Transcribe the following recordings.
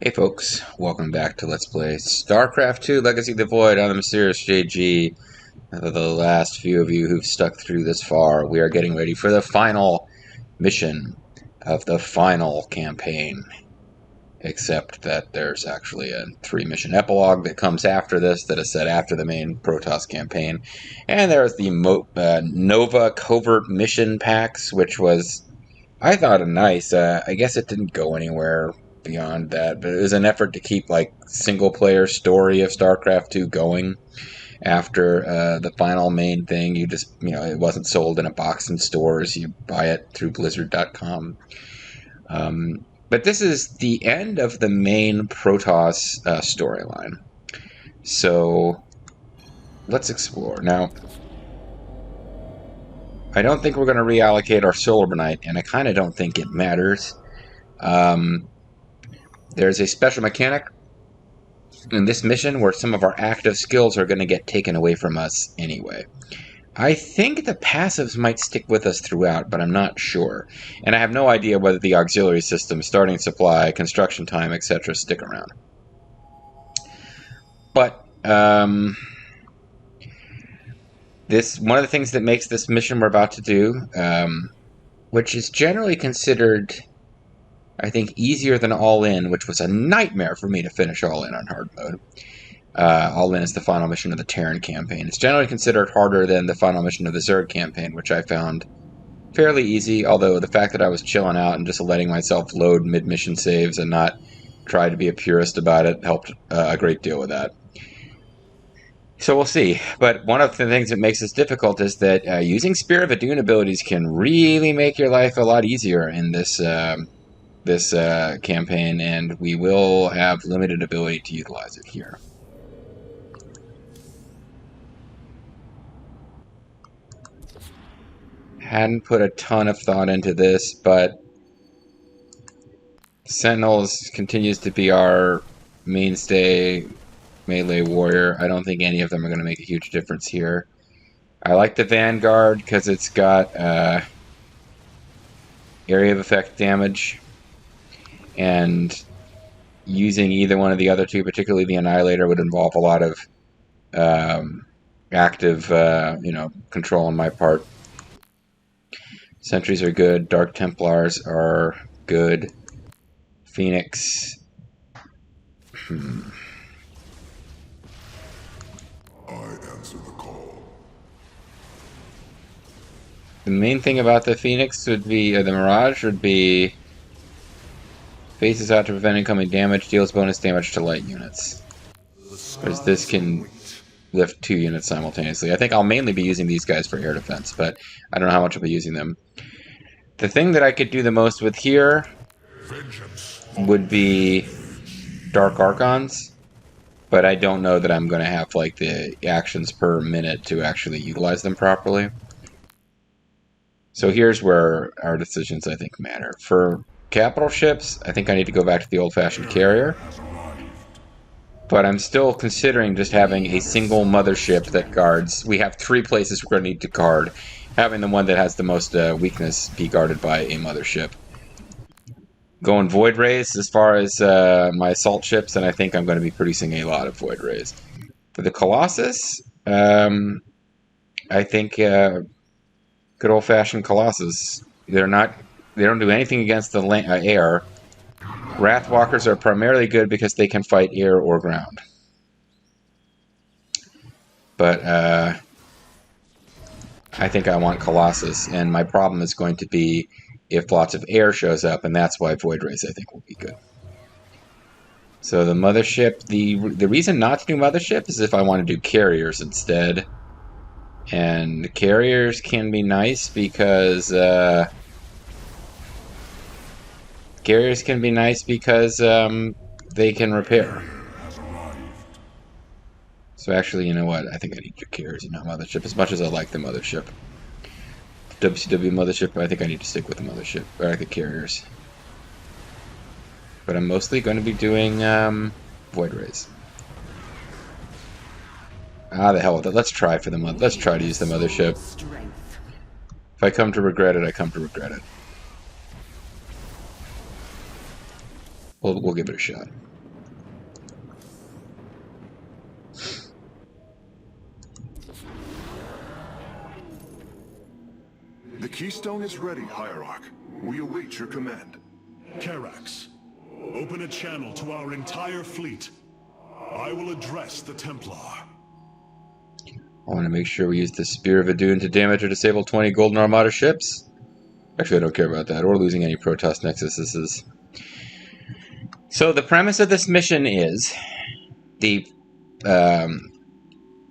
Hey folks, welcome back to Let's Play Starcraft 2 Legacy of the Void. I'm the Mysterious JG. For the last few of you who've stuck through this far, we are getting ready for the final mission of the final campaign. Except that there's actually a 3-mission epilogue that comes after this, that is set after the main Protoss campaign. And there's the Nova Covert Mission Packs, which was, I thought, a nice. I guess it didn't go anywhere beyond that, but it was an effort to keep like single player story of StarCraft 2 going after the final main thing. You just, it wasn't sold in a box in stores. You buy it through Blizzard.com. But this is the end of the main Protoss storyline. So let's explore. Now, I don't think we're going to reallocate our Silvernight, and I kind of don't think it matters. There's a special mechanic in this mission where some of our active skills are going to get taken away from us anyway. I think the passives might stick with us throughout, but I'm not sure. And I have no idea whether the auxiliary system, starting supply, construction time, etc. stick around. But this one of the things that makes this mission we're about to do, which is generally considered, I think, easier than All-In, which was a nightmare for me to finish All-In on hard mode. All-In is the final mission of the Terran campaign. It's generally considered harder than the final mission of the Zerg campaign, which I found fairly easy, although the fact that I was chilling out and just letting myself load mid-mission saves and not try to be a purist about it helped a great deal with that. So we'll see. But one of the things that makes this difficult is that using Spirit of Adun abilities can really make your life a lot easier in this campaign, and we will have limited ability to utilize it here. Hadn't put a ton of thought into this, but Sentinels continues to be our mainstay melee warrior. I don't think any of them are going to make a huge difference here. I like the Vanguard because it's got area of effect damage, and using either one of the other two, particularly the Annihilator, would involve a lot of active control on my part. Sentries are good. Dark Templars are good. Phoenix. I answer the call. The main thing about the Phoenix would be, the Mirage would be, faces out to prevent incoming damage, deals bonus damage to light units. Whereas this can lift 2 units simultaneously. I think I'll mainly be using these guys for air defense, but I don't know how much I'll be using them. The thing that I could do the most with here would be Dark Archons, but I don't know that I'm going to have like the actions per minute to actually utilize them properly. So here's where our decisions, I think, matter. For capital ships, I think I need to go back to the old-fashioned carrier. But I'm still considering just having a single mothership that guards. We have 3 places we're going to need to guard. Having the one that has the most weakness be guarded by a mothership. Going Void Rays as far as my assault ships, and I think I'm going to be producing a lot of Void Rays. For the Colossus, I think good old-fashioned Colossus. They don't do anything against the air. Wrathwalkers are primarily good because they can fight air or ground. But I think I want Colossus, and my problem is going to be if lots of air shows up, and that's why Void Rays I think will be good. So the mothership, the reason not to do mothership is if I want to do carriers instead. And carriers can be nice because they can repair. So actually, you know what? I think I need your carriers and not mothership. As much as I like the mothership. The WCW mothership, I think I need to stick with the mothership. Or like the carriers. But I'm mostly going to be doing Void Rays. Ah, the hell with it. Let's try for the Let's try to use the mothership. If I come to regret it, I come to regret it. We'll give it a shot. The keystone is ready, Hierarch. We await your command. Karax, open a channel to our entire fleet. I will address the Templar. I want to make sure we use the Spear of Adun to damage or disable 20 Golden Armada ships. Actually, I don't care about that, or losing any Protoss Nexuses. So the premise of this mission is the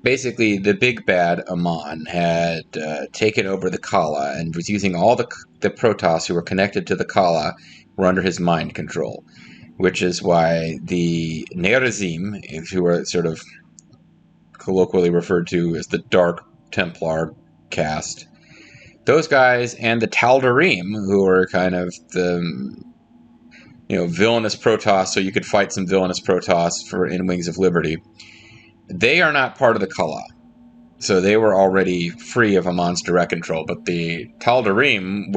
basically the big bad Amon had taken over the Kala and was using all the Protoss who were connected to the Kala were under his mind control, which is why the Nerazim, who are sort of colloquially referred to as the Dark Templar caste, those guys, and the Tal'Darim, who are kind of the villainous Protoss, so you could fight some villainous Protoss in Wings of Liberty. They are not part of the Kala, so they were already free of Amon's direct control. But the Tal'Darim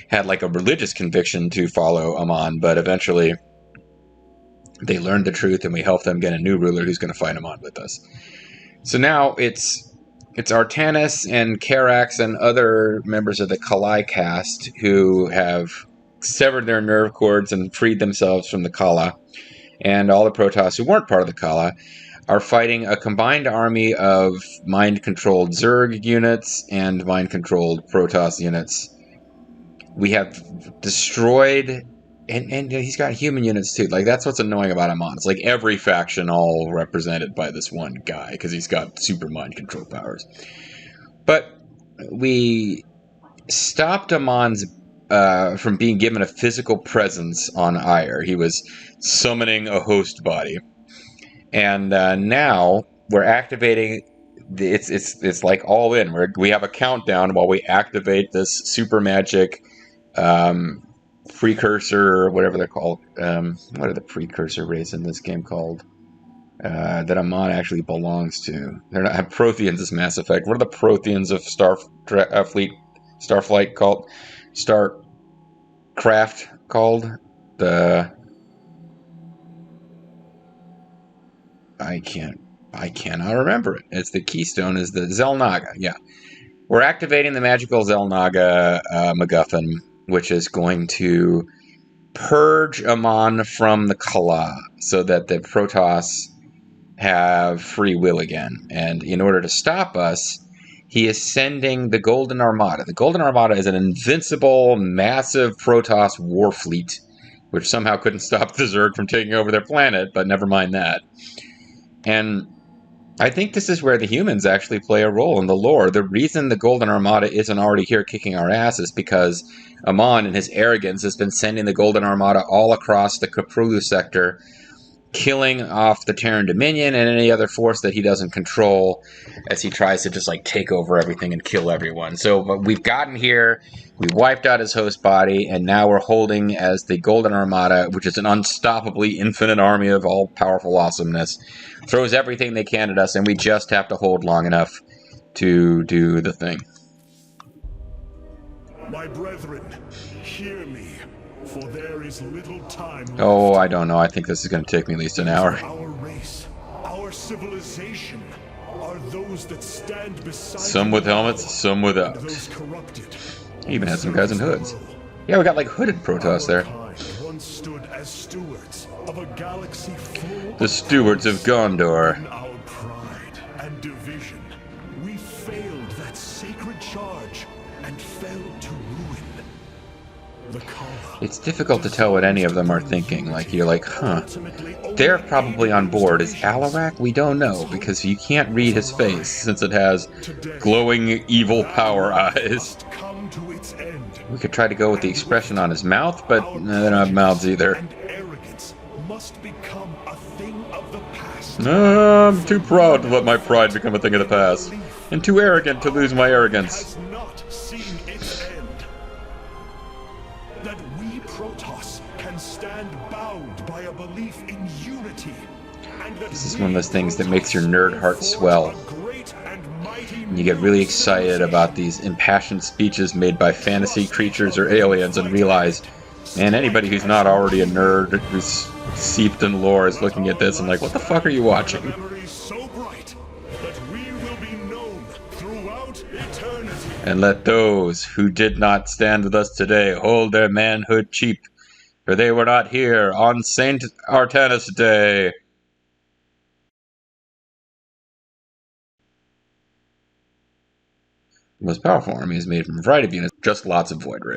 had like a religious conviction to follow Amon, but eventually they learned the truth, and we helped them get a new ruler who's going to fight Amon with us. So now it's Artanis and Karax and other members of the Kalai caste who have severed their nerve cords and freed themselves from the Kala, and all the Protoss who weren't part of the Kala are fighting a combined army of mind-controlled Zerg units and mind-controlled Protoss units. We have destroyed, and he's got human units too. Like, that's what's annoying about Amon. It's like every faction all represented by this one guy, because he's got super mind control powers. But we stopped Amon's from being given a physical presence on Ire. He was summoning a host body, and now we're activating. It's like all in. We have a countdown while we activate this super magic precursor, or whatever they're called. What are the precursor race in this game called? That Amon actually belongs to. They're not Protheans. Is Mass Effect. What are the Protheans of Starflight called? Starcraft called? I cannot remember it. It's the keystone is the Xel'Naga. Yeah. We're activating the magical Xel'Naga MacGuffin, which is going to purge Amon from the Kala so that the Protoss have free will again. And in order to stop us, he is sending the Golden Armada. The Golden Armada is an invincible, massive Protoss war fleet, which somehow couldn't stop the Zerg from taking over their planet, but never mind that. And I think this is where the humans actually play a role in the lore. The reason the Golden Armada isn't already here kicking our ass is because Amon, in his arrogance, has been sending the Golden Armada all across the Kaprulu sector, killing off the Terran Dominion and any other force that he doesn't control as he tries to just take over everything and kill everyone. So we've gotten here, we wiped out his host body, and now we're holding as the Golden Armada, which is an unstoppably infinite army of all-powerful awesomeness, throws everything they can at us, and we just have to hold long enough to do the thing. My brethren, hear me, for there is little time left. Oh, I don't know. I think this is going to take me at least an hour. Our race, our civilization, are those that stand beside some with helmets, some without. Those corrupted. He even had some guys in hoods. Yeah, we got hooded Protoss there. Once stood as stewards of a galaxy full the stewards of Gondor. In our pride and division, we failed that sacred charge and fell to ruin. The Kala. It's difficult to tell what any of them are thinking. You're like, huh. They're probably on board. Is Alarak? We don't know, because you can't read his face, since it has glowing evil power eyes. We could try to go with the expression on his mouth, but they don't have mouths either. I'm too proud to let my pride become a thing of the past, and too arrogant to lose my arrogance. That we Protoss can stand bound by a belief in unity. This is one of those things that makes your nerd heart swell. You get really excited about these impassioned speeches made by fantasy creatures or aliens and realize And anybody who's not already a nerd who's seeped in lore is looking at this and like, what the fuck are you watching? Memories so bright that we will be known throughout eternity. And let those who did not stand with us today hold their manhood cheap, for they were not here on Saint Artanis Day. The most powerful army is made from a variety of units, just lots of void ray.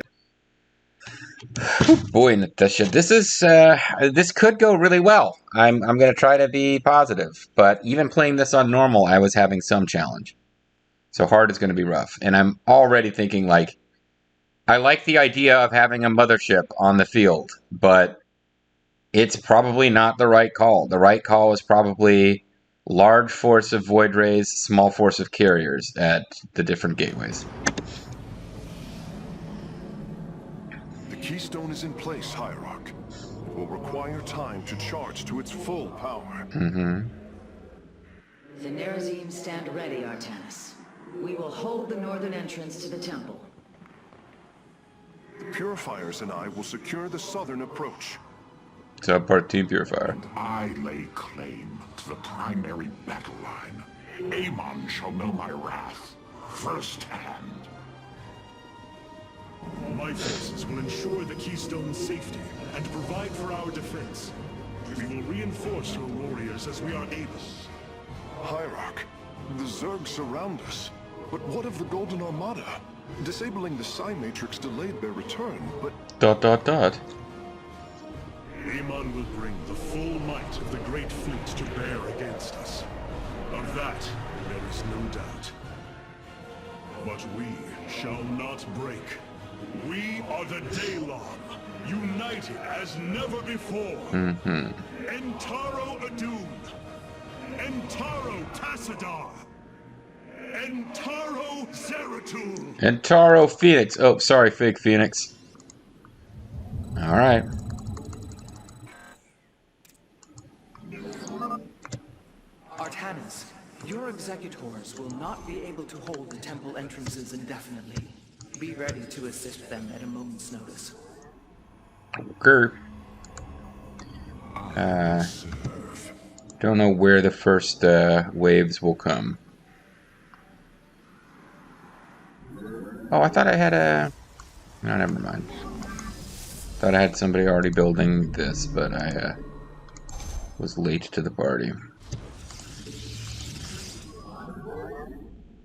Boy, Natasha, this could go really well. I'm gonna try to be positive, but even playing this on normal, I was having some challenge. So hard is gonna be rough, and I'm already thinking like, I like the idea of having a mothership on the field, but it's probably not the right call. The right call is probably large force of void rays, small force of carriers at the different gateways. The keystone is in place, Hierarch. It will require time to charge to its full power. Mm-hmm. The Nerazim stand ready, Artanis. We will hold the northern entrance to the temple. The Purifiers and I will secure the southern approach. So part Team Purifier. I lay claim to the primary battle line. Amon shall know my wrath firsthand. My forces will ensure the Keystone's safety and provide for our defense. We will reinforce your warriors as we are able. Hierarch, the Zerg surround us. But what of the Golden Armada? Disabling the Psi Matrix delayed their return, but... Amon will bring the full might of the Great Fleet to bear against us. Of that, there is no doubt. But we shall not break. We are the Daylon, united as never before. Entaro Adun, Entaro Tassadar, Entaro Zeratul. Entaro Phoenix. Oh, sorry, fake Phoenix. Alright. Artanis, your executors will not be able to hold the temple entrances indefinitely. Be ready to assist them at a moment's notice. Okay. Don't know where the first waves will come. Oh, I thought I had a... No, never mind. Thought I had somebody already building this, but I was late to the party.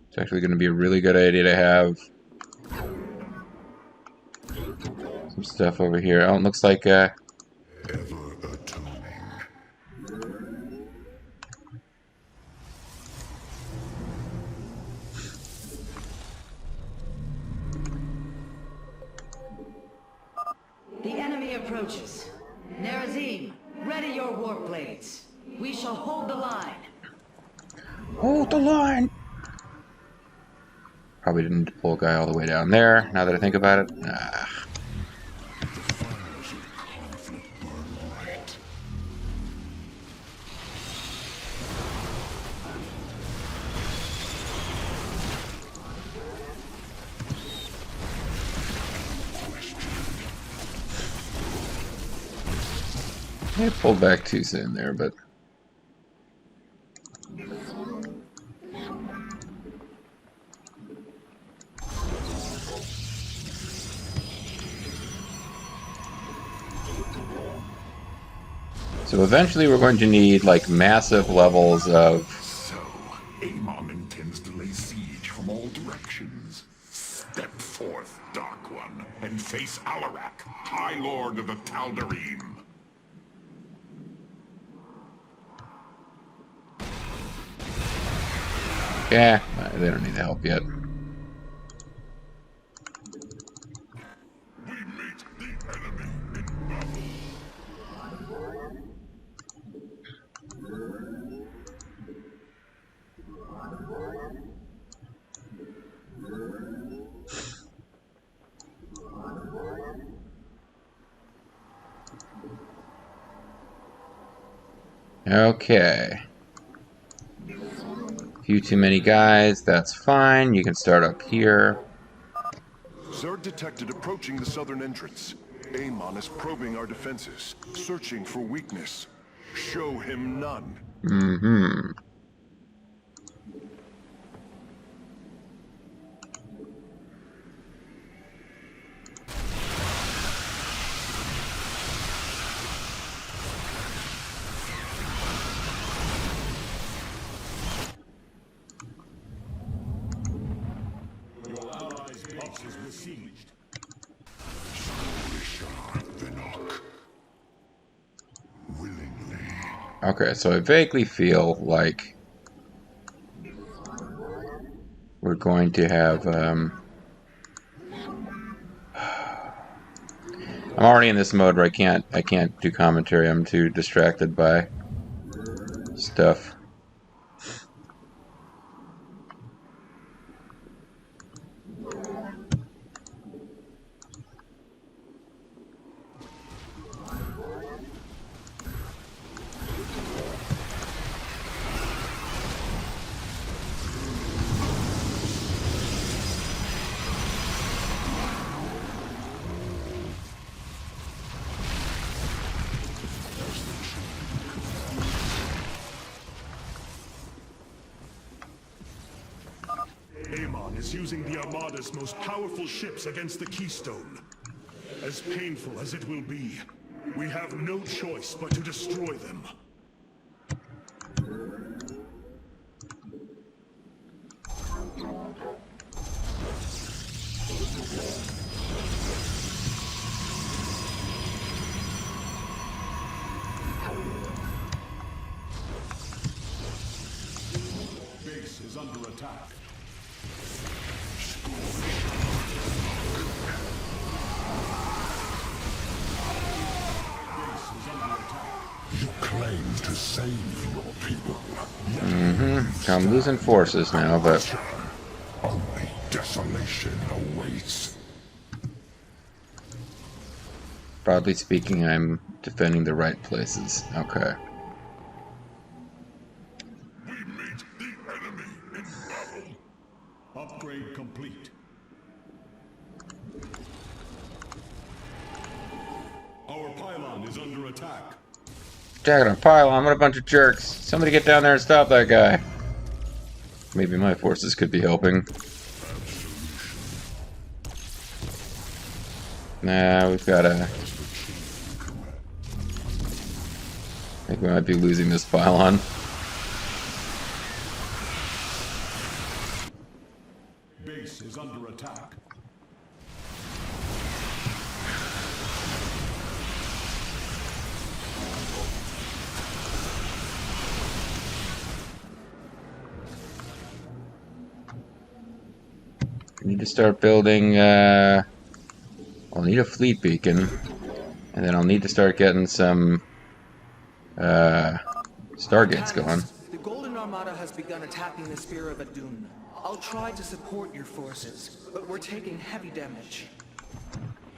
It's actually going to be a really good idea to have some stuff over here. Oh, it looks like Ever atoning. The enemy approaches. Nerazim, ready your warp blades. We shall hold the line. hold the line. Probably didn't pull a guy all the way down there, now that I think about it. I pulled back too soon there, but... So eventually we're going to need, like, massive levels of... So, Amon intends to lay siege from all directions. Step forth, Dark One, and face Alarak, High Lord of the Tal'Darim. Yeah, they don't need the help yet. We meet the enemy in battle. Okay. Few too many guys, that's fine. You can start up here. Zerg detected approaching the southern entrance. Amon is probing our defenses, searching for weakness. Show him none. Mm-hmm. Okay, so I vaguely feel like we're going to have, I'm already in this mode where I can't do commentary. I'm too distracted by stuff. Amon is using the Armada's most powerful ships against the Keystone. As painful as it will be, we have no choice but to destroy them. Base is under attack. You claim to save your people. I'm losing forces now, but Only desolation awaits. broadly speaking, I'm defending the right places. Okay. We meet the enemy in battle. Upgrade complete. Our pylon is under attack. Jacket on pylon, what a bunch of jerks. Somebody get down there and stop that guy. Maybe my forces could be helping. Nah, we've got to... I think we might be losing this pylon. Base is under attack. I need to start building, I'll need a fleet beacon. And then I'll need to start getting some, Stargates going. The Golden Armada has begun attacking the Spear of Adun. I'll try to support your forces, but we're taking heavy damage.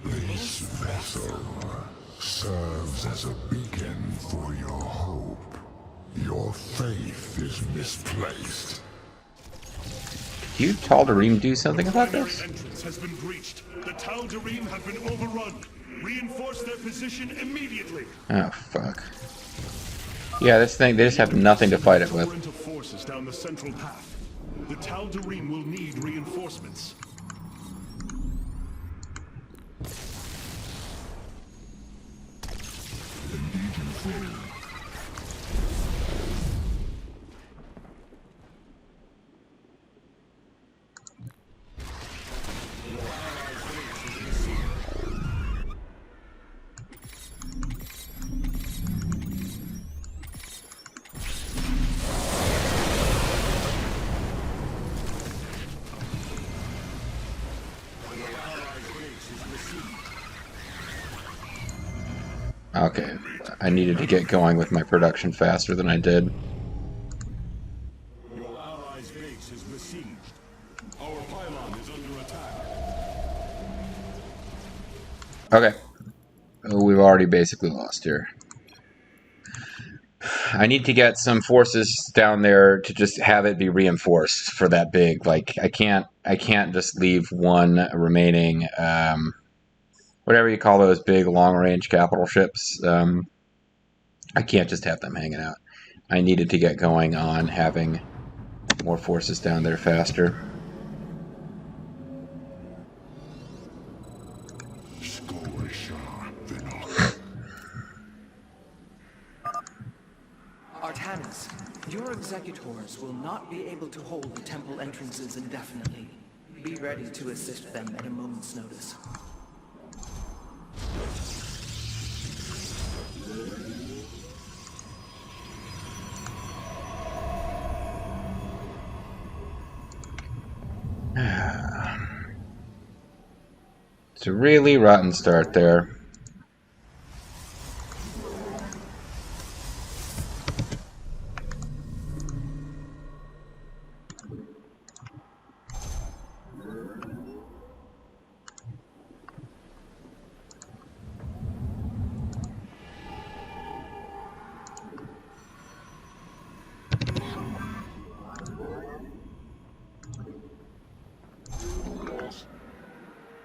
This vessel serves as a beacon for your hope. Your faith is misplaced. Can you Tal'Darim do something about Primary this? entrance has been breached. The Tal'Darim have been overrun. Reinforce their position immediately. Oh, fuck. Yeah, this thing, they just have nothing to fight it with. Into forces down the central path. The Tal'Darim will need reinforcements. Okay, I needed to get going with my production faster than I did. Your allies' base is besieged. Our pylon is under attack. Okay. Oh, we've already basically lost here. I need to get some forces down there to just have it be reinforced for that big. Like, I can't just leave one remaining, whatever you call those big long-range capital ships. I can't just have them hanging out. I needed to get going on having more forces down there faster. Artanis, your executors will not be able to hold the temple entrances indefinitely. Be ready to assist them at a moment's notice. It's a really rotten start there.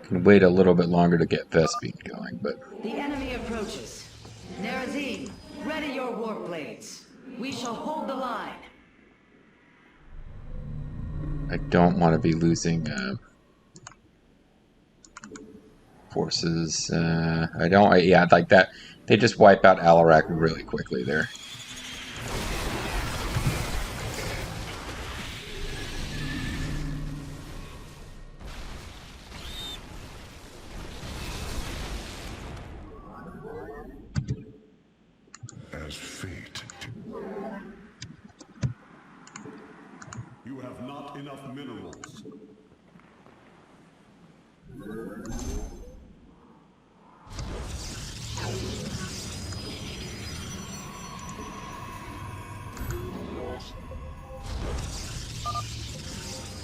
Can wait a little bit longer to get Vespine going, but The enemy approaches. Nerazine, ready your warp blades. We shall hold the line. I don't want to be losing forces. I don't. Yeah, like that. They just wipe out Alarak really quickly there. As fate. You have not enough minerals.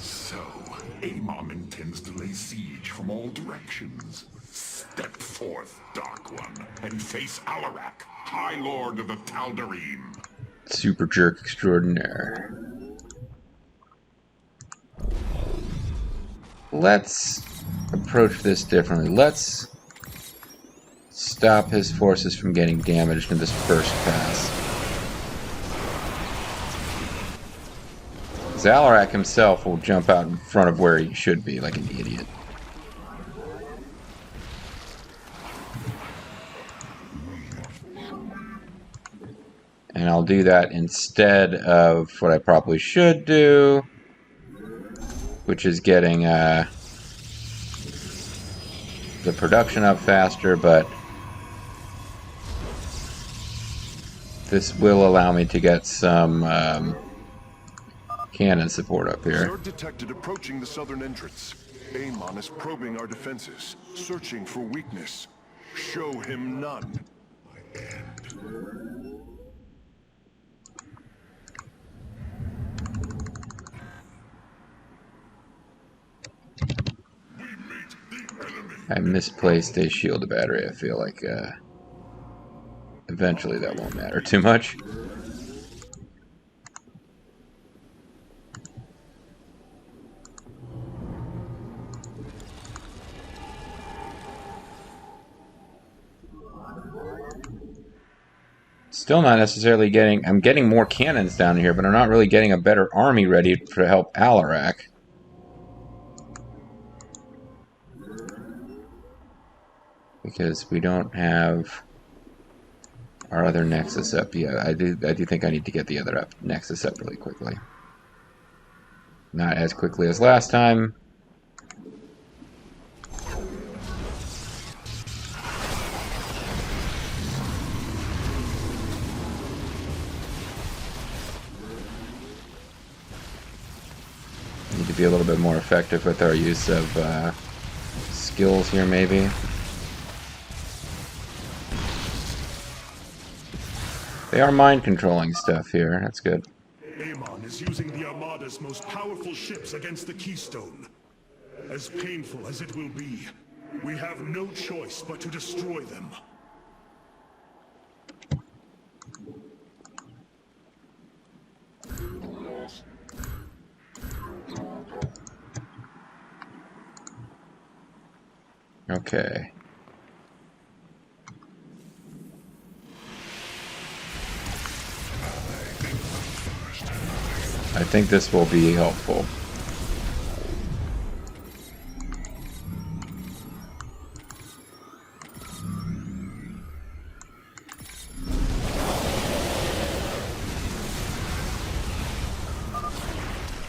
So, Amon intends to lay siege from all directions. Step forth, Dark One, and face Alarak, High Lord of the Tal'Darim. Super jerk extraordinaire. Let's approach this differently. Let's stop his forces from getting damaged in this first pass. Alarak himself will jump out in front of where he should be, like an idiot. And I'll do that instead of what I probably should do, which is getting the production up faster, but this will allow me to get some cannon support up here. Zerg detected approaching the southern entrance. Amon is probing our defenses, searching for weakness. Show him none. I misplaced a shield battery. I feel like eventually that won't matter too much. Still not necessarily getting... I'm getting more cannons down here, but I'm not really getting a better army ready to help Alarak. Because we don't have our other Nexus up yet. I do think I need to get the other Nexus up really quickly. Not as quickly as last time. Need to be a little bit more effective with our use of skills here, maybe. They are mind controlling stuff here. That's good. Amon is using the Armada's most powerful ships against the Keystone. As painful as it will be, we have no choice but to destroy them. Okay. I think this will be helpful.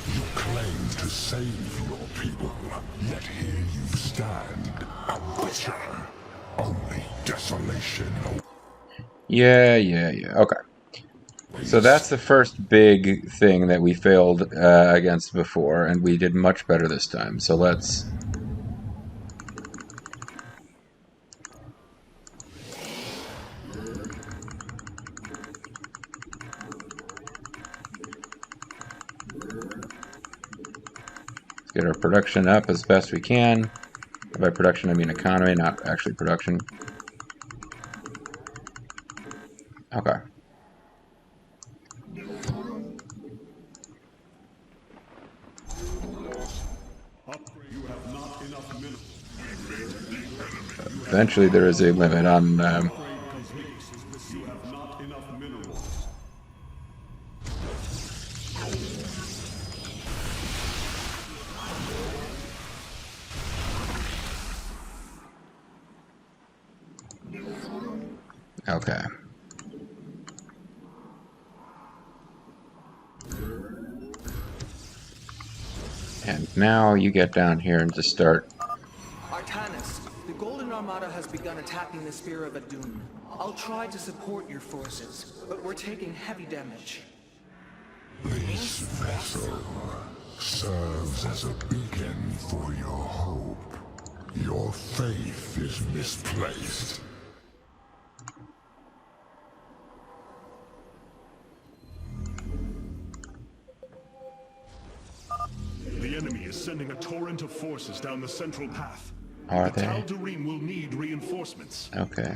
You claim to save your people, yet here you stand, a butcher. Only desolation. Yeah. Okay. So that's the first big thing that we failed against before, and we did much better this time. So let's... get our production up as best we can. By production, I mean economy, not actually production. Okay. Eventually, there is a limit on... Okay. And now you get down here and just start... Artanis, the Golden Armada has begun attacking the Spear of Adun. I'll try to support your forces, but we're taking heavy damage. This vessel serves as a beacon for your hope. Your faith is misplaced. The enemy is sending a torrent of forces down the central path. Are the they? Tal'Darim will need reinforcements. Okay.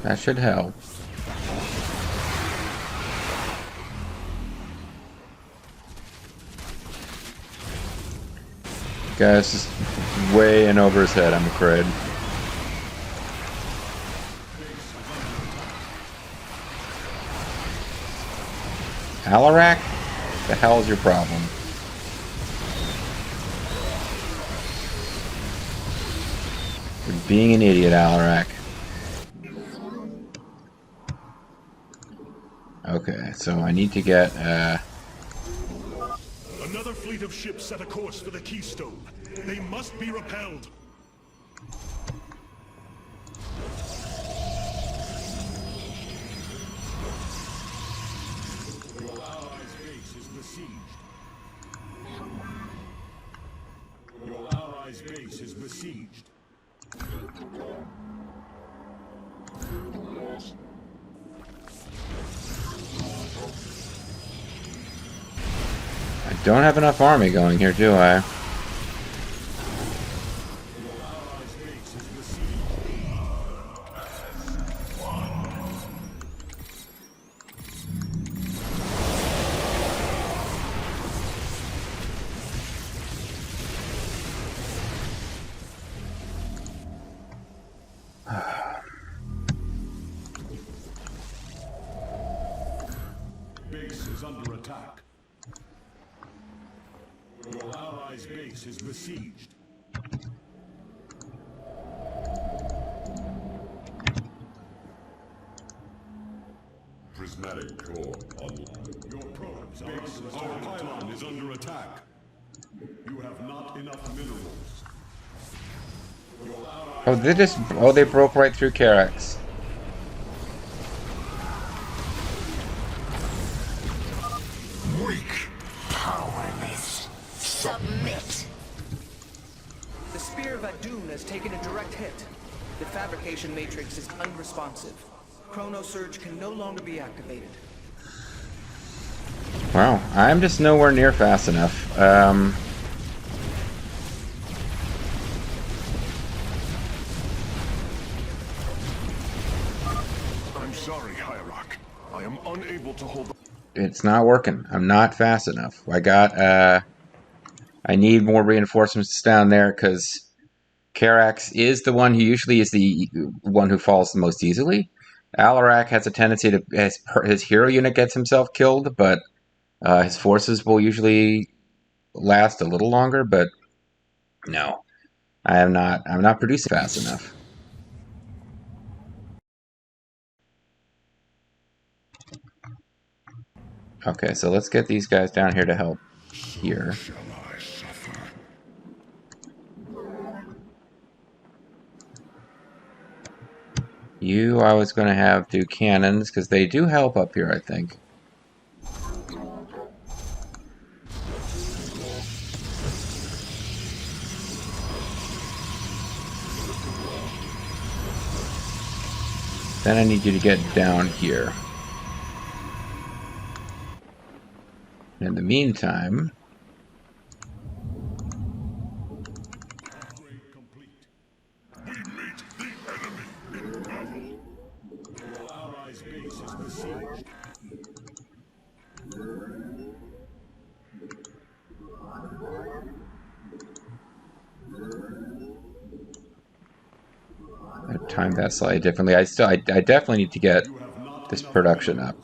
That should help. Guys, just way in over his head, I'm afraid. Alarak? The hell is your problem? You're being an idiot, Alarak. Okay, so I need to get, Another fleet of ships set a course for the Keystone. They must be repelled. Your allies' base is besieged. Your allies' base is besieged. I don't have enough army going here, do I? Base is under attack. Your allies' base is besieged. Prismatic core online. Your probes are our pylon is under attack. You have not enough minerals. Oh, they just... Oh, they broke right through Karax. Weak, powerless, submit. The Spear of Adun has taken a direct hit. The fabrication matrix is unresponsive. Chrono Surge can no longer be activated. Wow, I'm just nowhere near fast enough. I'm sorry, Hierarch. I am unable to hold. It's not working. I'm not fast enough. I need more reinforcements down there because Karax is the one who usually is the one who falls the most easily. Alarak has a tendency to his hero unit gets himself killed, but his forces will usually last a little longer. But no, I'm not producing fast enough. Okay, so let's get these guys down here to help here. Shall I suffer? You, I was going to have do cannons, because they do help up here, I think. Then I need you to get down here. In the meantime... Upgrade complete. We meet the enemy in battle. Your allies' base is besieged. I timed that slightly differently. I definitely need to get this production up.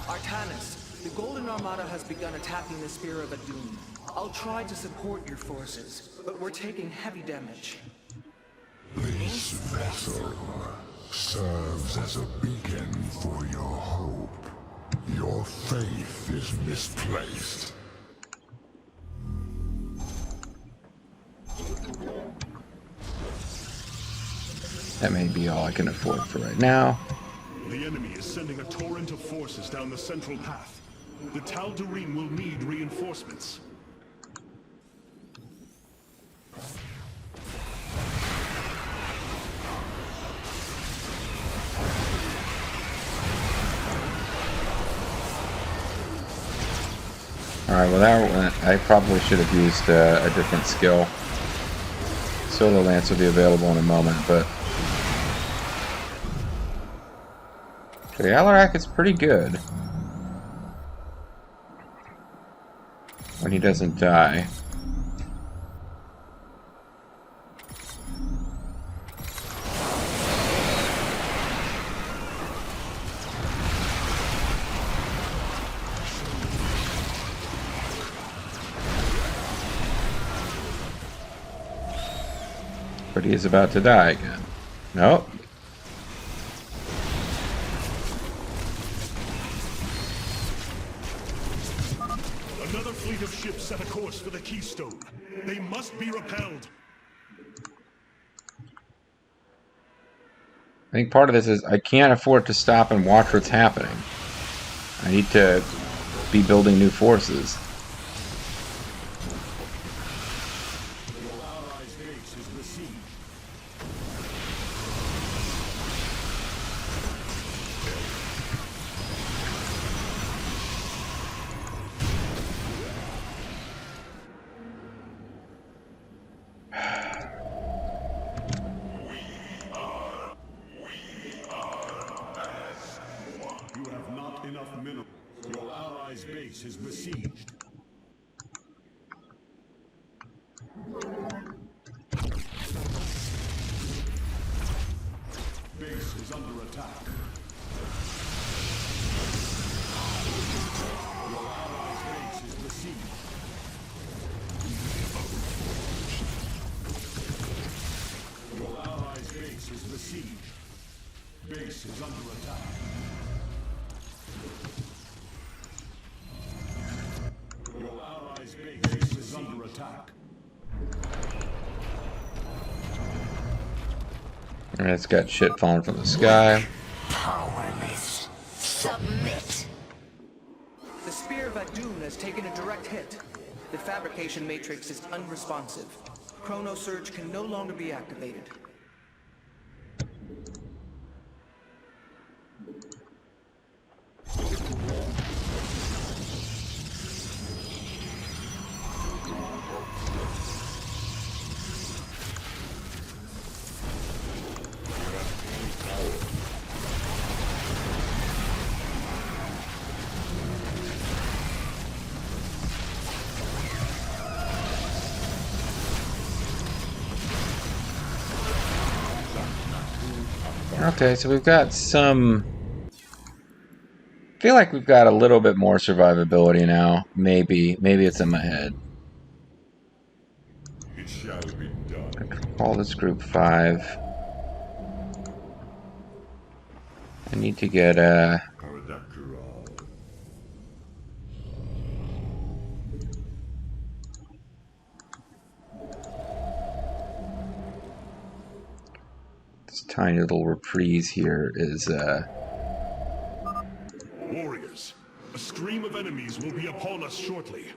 Artanis, the Golden Armada has begun attacking the Spear of Adun. I'll try to support your forces, but we're taking heavy damage. This vessel serves as a beacon for your hope. Your faith is misplaced. That may be all I can afford for right now. The enemy is sending a torrent of forces down the central path. The Tal'Darim will need reinforcements. Alright, well that went, I probably should have used a different skill. Solar Lance will be available in a moment, but... The Alarak is pretty good. When he doesn't die. But he is about to die again. Nope. Another fleet of ships set a course for the Keystone. They must be repelled. I think part of this is I can't afford to stop and watch what's happening. I need to be building new forces. Your allies' base is besieged. You have not enough minerals. Your allies' base is besieged. Base is under attack. Your allies' base is besieged. Your allies' base is besieged. Base is under attack. Your allies' base is under attack. And it's got shit falling from the sky. Powerless. Submit. The Spear of Adun has taken a direct hit. The fabrication matrix is unresponsive. Chrono Surge can no longer be activated. Okay, so we've got some... I feel like we've got a little bit more survivability now. Maybe it's in my head. It shall be done. I can call this group 5. I need to get this tiny little reprise here is Warriors, a stream of enemies will be upon us shortly.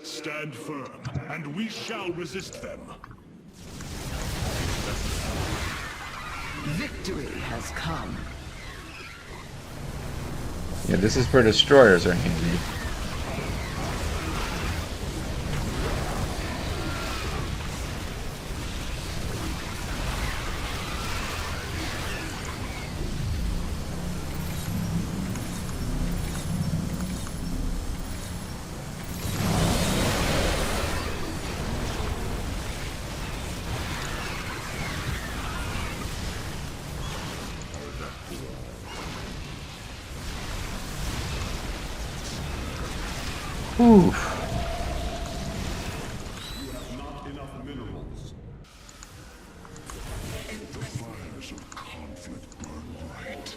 Stand firm, and we shall resist them. Victory has come. yeah, this is where destroyers are handy. Whew. The fires of conflict burn bright.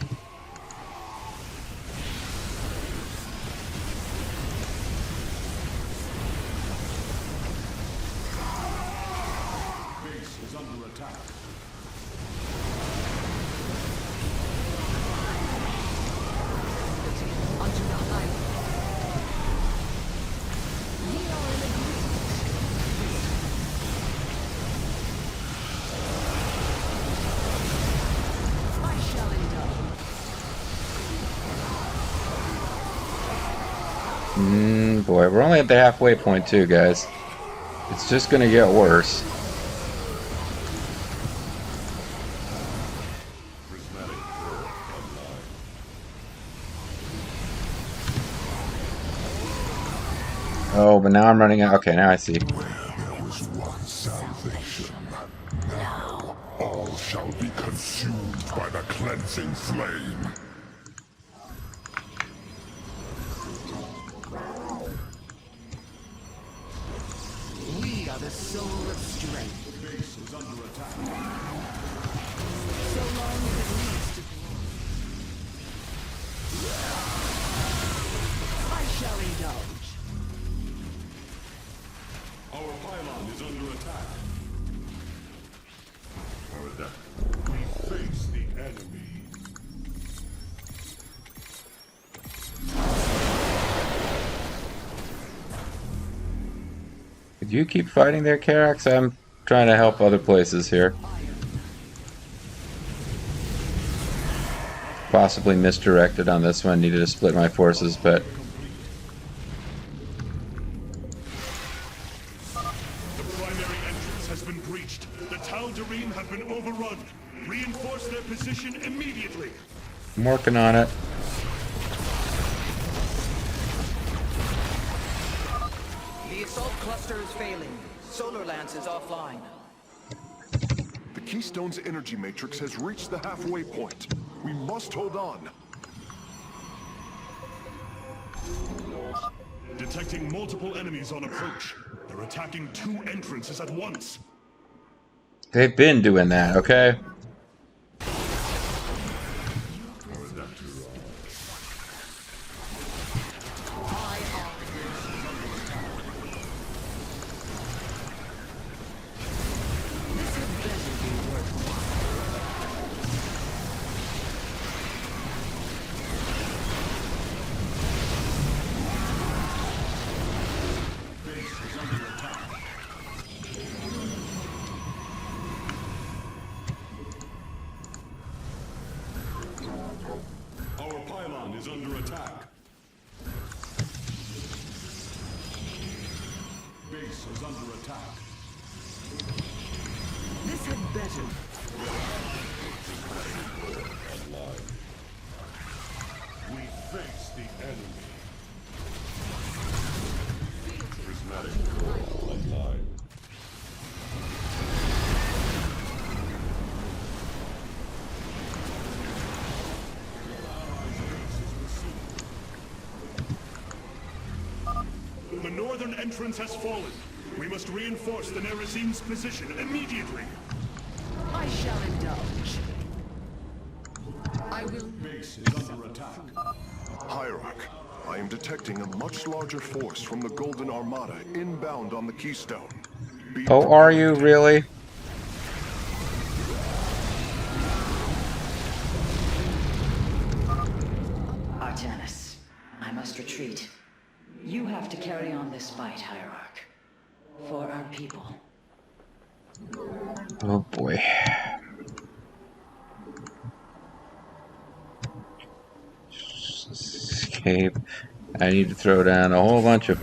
Base is under attack. Onto the highway. I shall indulge. Boy, we're only at the halfway point too, guys. It's just gonna get worse. Oh, but now I'm running out. Okay, now I see. There was one salvation. Now all shall be consumed by the cleansing flame. We are the soul of strength. Base is under attack. So long as it leads to glory. I shall indulge. Our pylon is under attack. We face the enemy. Could you keep fighting there, Karax? I'm trying to help other places here. Possibly misdirected on this one. Needed to split my forces, but The primary entrance has been breached. The Tal'Darim have been overrun. Reinforce their position immediately. I'm working on it. The assault cluster is failing. Solar Lance is offline. The Keystone's energy matrix has reached the halfway point. We must hold on. Detecting multiple enemies on approach. They're attacking 2 entrances at once. They've been doing that, okay? Our pylon is under attack. Base is under attack. This had better. We face the enemy. northern entrance has fallen. We must reinforce the Nerazine's position immediately. I shall indulge. I will... Base is under attack. Hierarch, I am detecting a much larger force from the Golden Armada inbound on the Keystone. Be Oh, are you really? Artanis, I must retreat. You have to carry on this fight, Hierarch. For our people. Oh boy. Escape. I need to throw down a whole bunch of...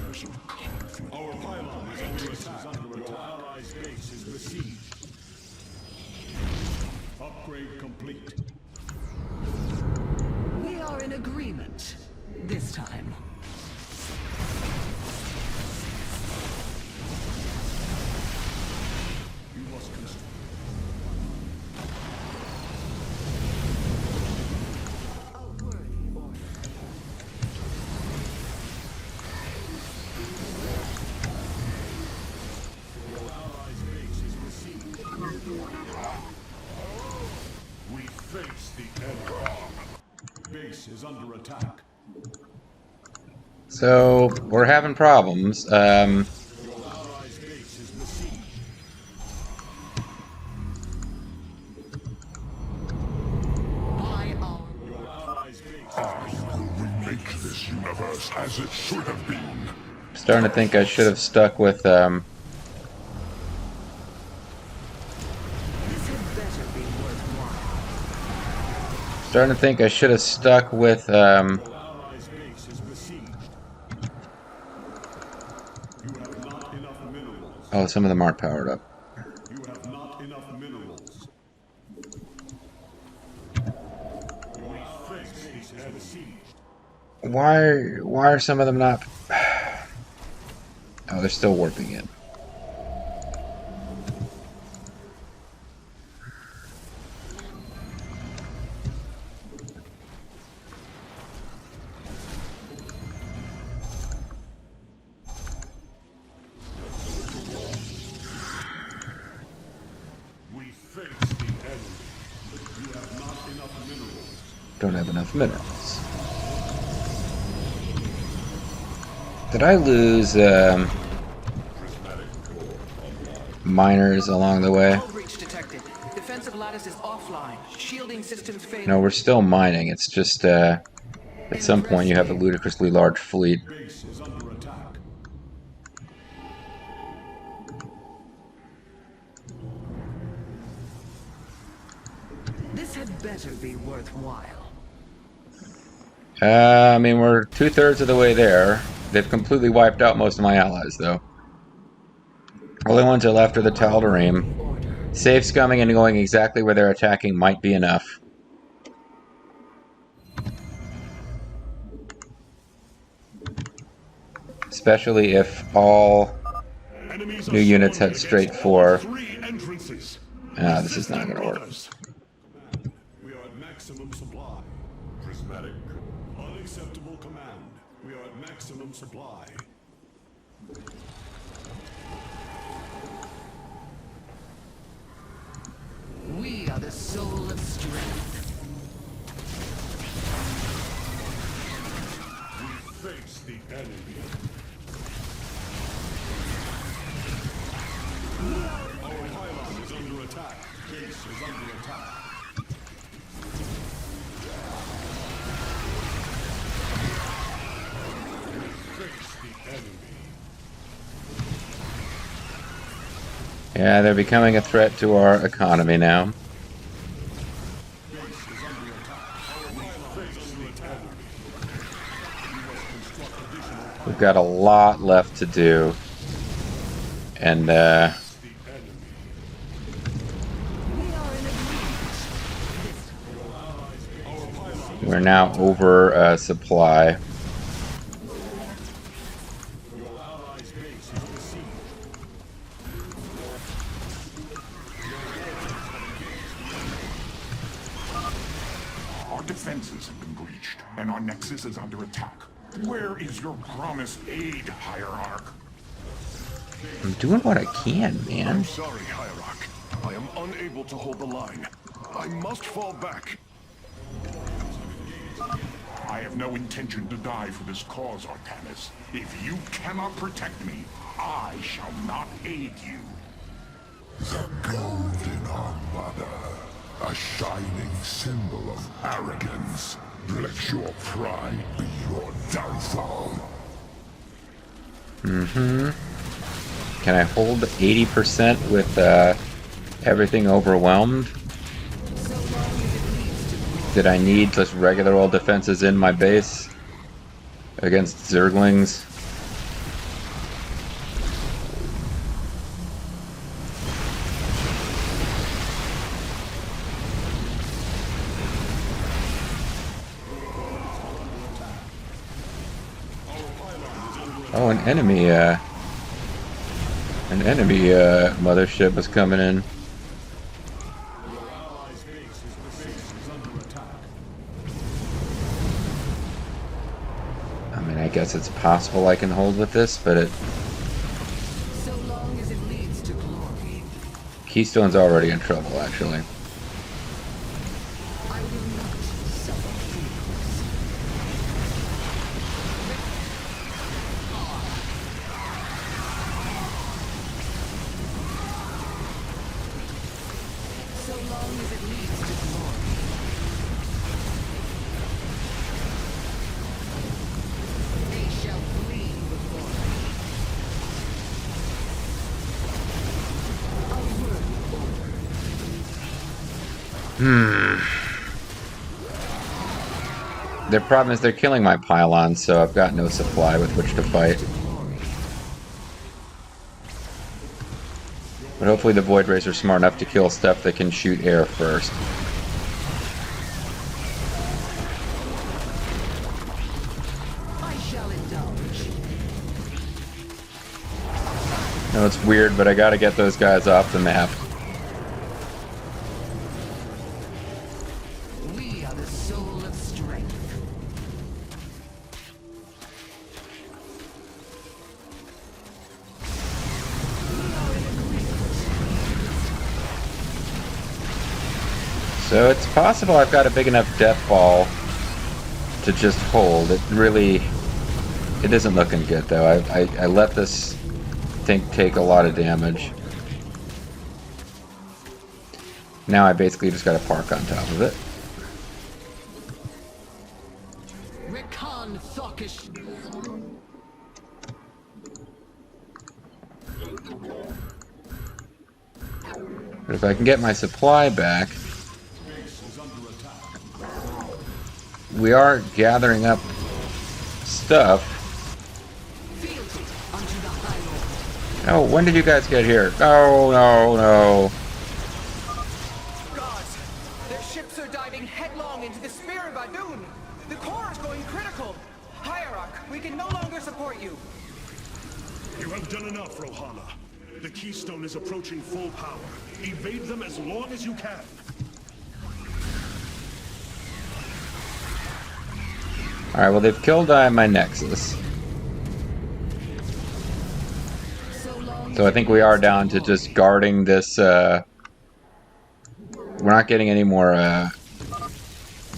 Our pylon is under attack. Your allies' base is besieged. Upgrade complete. We are in agreement. This time. You must construct. A worthy order. Your allies' base is besieged. We face the enemy. Base is under attack. So, we're having problems. Your allies' base is besieged. By our Your allies' base is I will remake this universe as it should have been. Starting to think I should have stuck with, This had better be worthwhile. starting to think I should have stuck with, Your allies' base is besieged. You have not enough minerals. oh, some of them aren't powered up. You have not enough minerals. We face base is besieged. Why are some of them not... Oh, they're still warping in. We face the enemy. You have not enough minerals. Don't have enough minerals. Did I lose miners along the way? Hull breach detected. Defensive lattice is offline. Shielding systems fail. No, we're still mining. It's just at some point you have a ludicrously large fleet. Base is under attack. This had better be worthwhile. I mean, we're 2/3 of the way there. They've completely wiped out most of my allies, though. Only ones that are left are the Tal'Darim. Order. Safe scumming and going exactly where they're attacking might be enough. Especially if all Enemies new are units swarming head straight against for... all 3 entrances. Ah, this is not going to work. Brothers. We are at maximum supply. Prismatic. Unacceptable command. We are at maximum supply. We are the soul of strength. We face the enemy. Our pylon is under attack. Base is under attack. We face the enemy. Yeah, they're becoming a threat to our economy now. We've got a lot left to do. And, We are in agreement. we're now over supply. Your allies' base is besieged. Our defenses have been breached, and our nexus is under attack. Where is your promised aid, Hierarch? I'm doing what I can, man. I'm sorry, Hierarch. I am unable to hold the line. I must fall back. I have no intention to die for this cause, Artanis. If you cannot protect me, I shall not aid you. The Golden Armada, a shining symbol of arrogance. Let your pride be your downfall. Can I hold 80% with everything overwhelmed? Did I need just regular old defenses in my base against Zerglings? Oh, an enemy mothership is coming in. I mean, I guess it's possible I can hold with this, but it... So long as it leads to glory. Keystone's already in trouble, actually. I will not suffer fools. So long as it leads to glory. They shall flee before me. A worthy order. Their problem is they're killing my pylons, so I've got no supply with which to fight. But hopefully the Void Rays are smart enough to kill stuff that can shoot air first. I shall indulge. No, it's weird, but I gotta get those guys off the map. We are the soul of strength. So it's possible I've got a big enough death ball to just hold. It really... It isn't looking good, though. I let this thing take a lot of damage. Now I basically just gotta park on top of it. Recon Thockish. But if I can get my supply back... We are gathering up stuff. Fealty unto the High Lord. Oh, when did you guys get here? Oh, no, no. Gods, their ships are diving headlong into the Spear of Adun. The core is going critical. Hierarch, we can no longer support you. You have done enough, Rohana. The Keystone is approaching full power. Evade them as long as you can. Alright, well they've killed my Nexus. So I think we are down to just guarding this, we're not getting any more,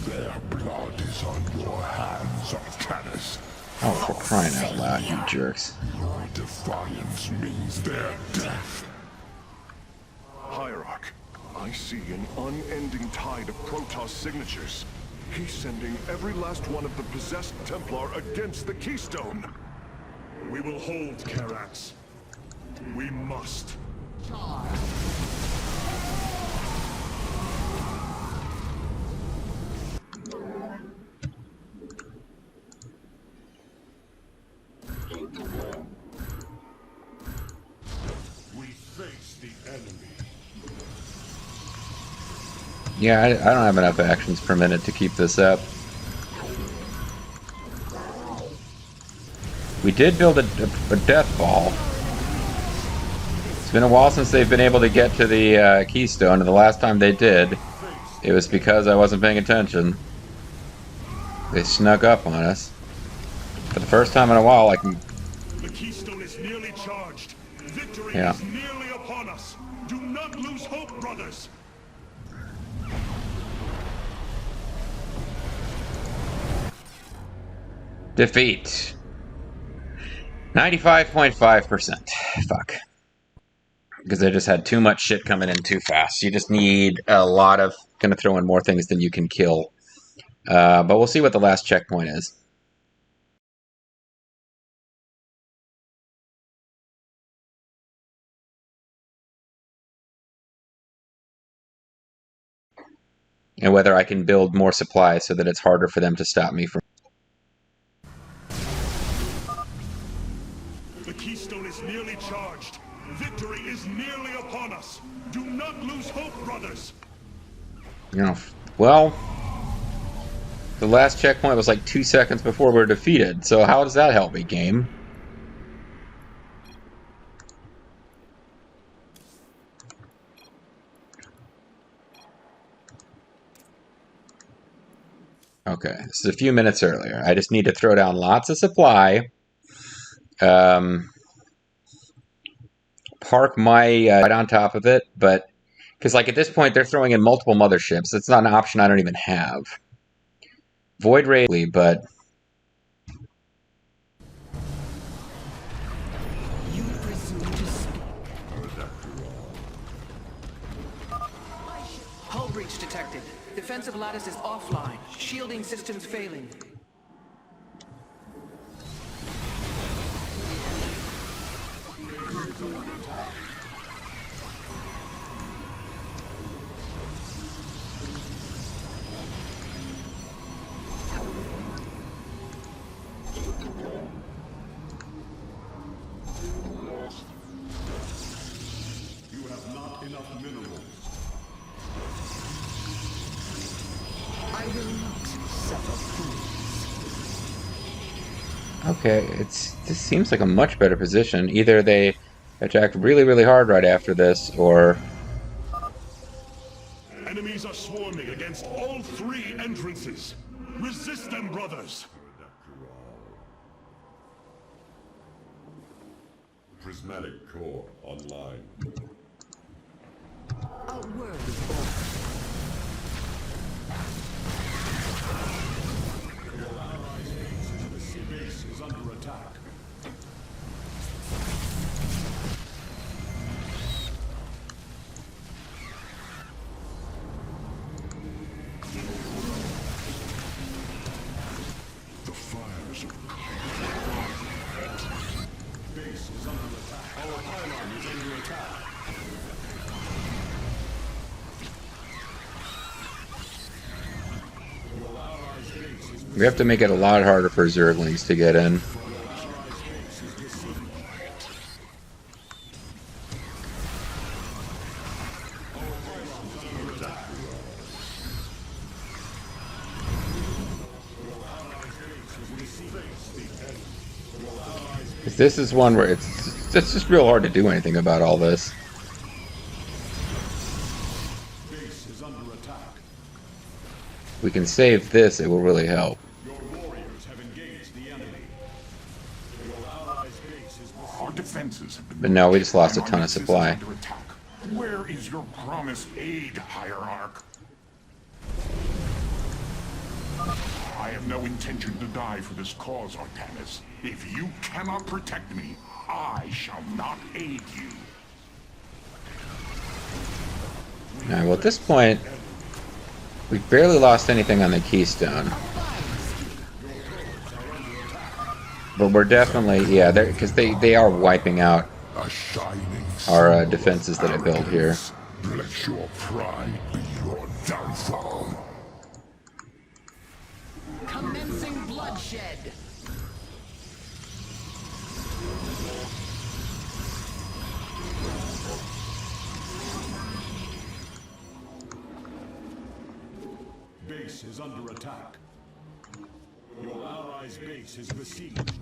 Their blood is on your hands, Artanis. Oh, for crying out loud, you jerks. Your defiance means their death. Hierarch, I see an unending tide of Protoss signatures. He's sending every last one of the possessed Templar against the Keystone. We will hold Karax. We must. We face the enemy. Yeah, I don't have enough actions per minute to keep this up. We did build a death ball. It's been a while since they've been able to get to the Keystone, and the last time they did, it was because I wasn't paying attention. They snuck up on us. For the first time in a while, I can... The Keystone is nearly charged. Victory Yeah. is nearly upon us. Do not lose hope, brothers. Defeat. 95.5%. Fuck. Because I just had too much shit coming in too fast. You just need a lot of... Gonna throw in more things than you can kill. But we'll see what the last checkpoint is. And whether I can build more supplies so that it's harder for them to stop me from... The keystone is nearly charged. Victory is nearly upon us. Do not lose hope, brothers. You know, well... The last checkpoint was like 2 seconds before we were defeated, so how does that help me, game? Okay, this is a few minutes earlier. I just need to throw down lots of supply. Park my right on top of it, but... Because, like, at this point, they're throwing in multiple motherships. It's not an option I don't even have. Void Ray, but... You presume to speak. Hull breach detected. Defensive lattice is offline. Shielding systems failing. You have not enough minerals. I will not suffer fools. Okay, this seems like a much better position. Either they attack really, really hard right after this, or... Enemies are swarming against all 3 entrances. Resist them, brothers. Prismatic core online. A word is all. Base is under attack. The fires of Base is under attack. Our pylon is under attack. We have to make it a lot harder for Zerglings to get in. This is one where it's just real hard to do anything about all this. Base is under attack. We can save this, it will really help. Your warriors have engaged the enemy. Your allies' base is Our defenses have been... But no, we just lost a and our ton of base is supply. under attack. Where is your promised aid, Hierarch? I have no intention to die for this cause, Artanis. If you cannot protect me, I shall not aid you. Alright, well at this point, we've barely lost anything on the Keystone. But we're definitely, yeah, because they are wiping out A shining our defenses that I built here. Let your pride be your downfall. Commencing bloodshed. Base is under attack. Your allies' base is besieged.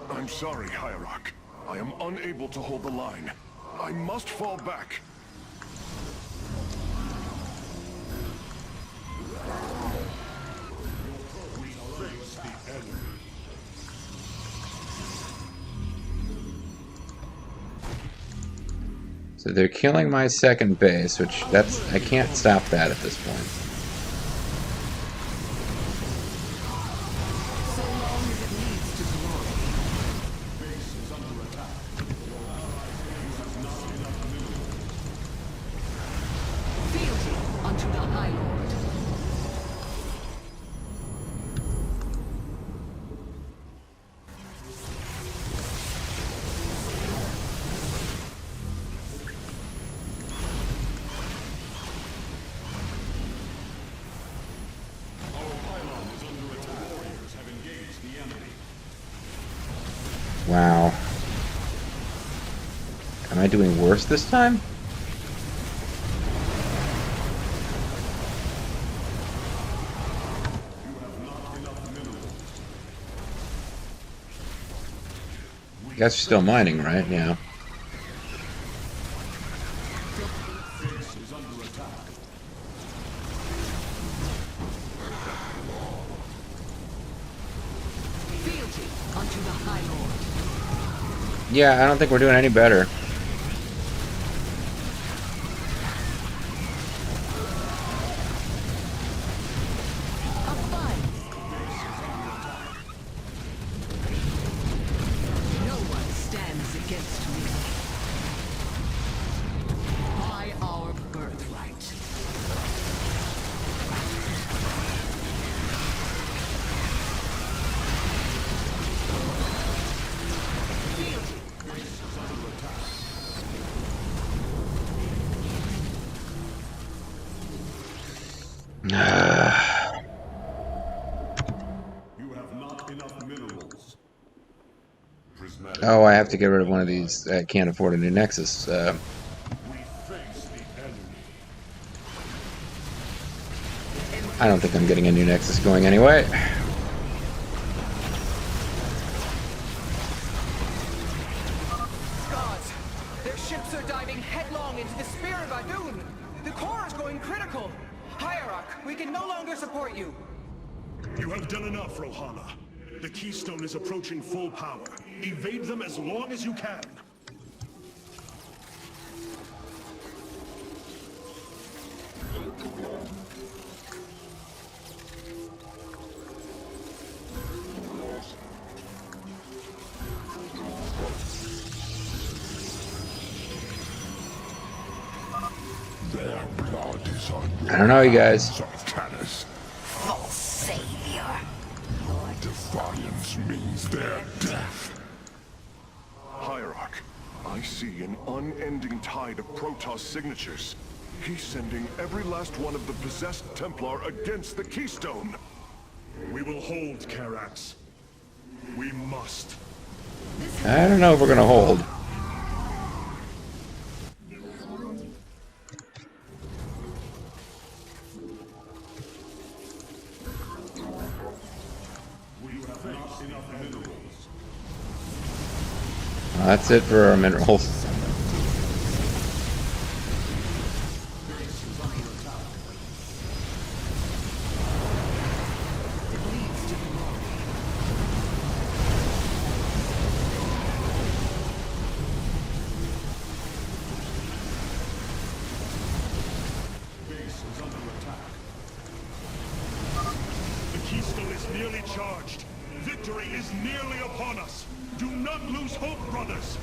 I'm sorry, Hierarch. I am unable to hold the line. I must fall back. So they're killing my second base, which I can't stop that at this point. So long as it leads to glory. Base is under attack. Fealty unto the High Lord. Wow. Am I doing worse this time? You guys are still mining, right? Yeah. Base is under attack. Fealty unto the High Lord. Yeah, I don't think we're doing any better. A fight. No one stands against me. By our birthright. You have not enough minerals. Prismatic Oh, I have to get rid of one of these. I can't afford a new Nexus. We face the enemy. I don't think I'm getting a new Nexus going anyway. Gods! Their ships are diving headlong into the Spear of Adun! The core is going critical! Hierarch, we can no longer support you! You have done enough, Rohana. The Keystone is approaching full power. Evade them as long as you can. Their blood is on your I don't know, you guys. Artanis. False savior. Your defiance means their death. Hierarch, I see an unending tide of Protoss signatures. He's sending every last one of the possessed Templar against the Keystone. We will hold Karax. We must. I don't know if we're gonna hold. That's it for our minerals. Base is under attack. The Keystone is nearly charged. Victory is nearly upon us. Do not lose hope, brothers.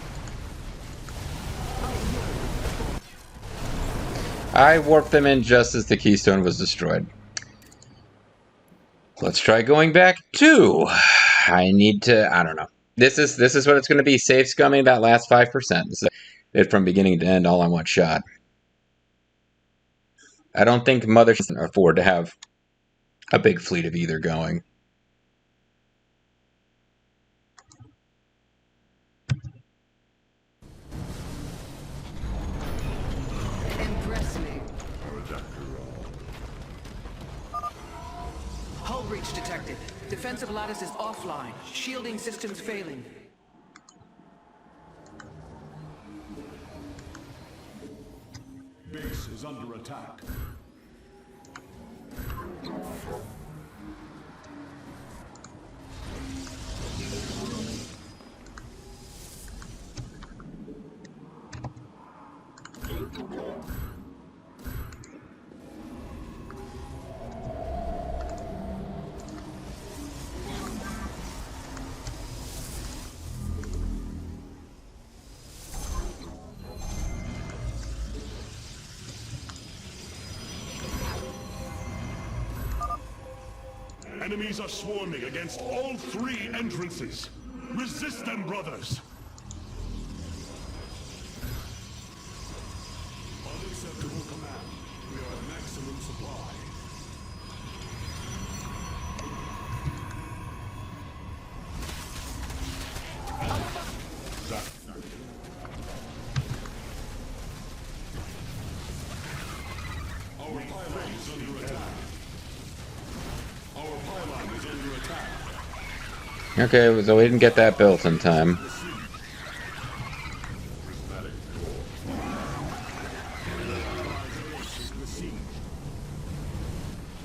I warped them in just as the Keystone was destroyed. Let's try going back too. I need to. I don't know. This is what it's going to be. Safe scumming that last 5%. This is it from beginning to end, all on one shot. I don't think Mother can afford to have a big fleet of either going. Impress me. Hull breach detected. Defensive lattice is offline. Shielding systems failing. Base is under attack. Enemies are swarming against all 3 entrances. Resist them, brothers! Unacceptable command. We are at maximum supply. Our pylon is under attack. Our pylon is under attack. Okay, so we didn't get that built in time.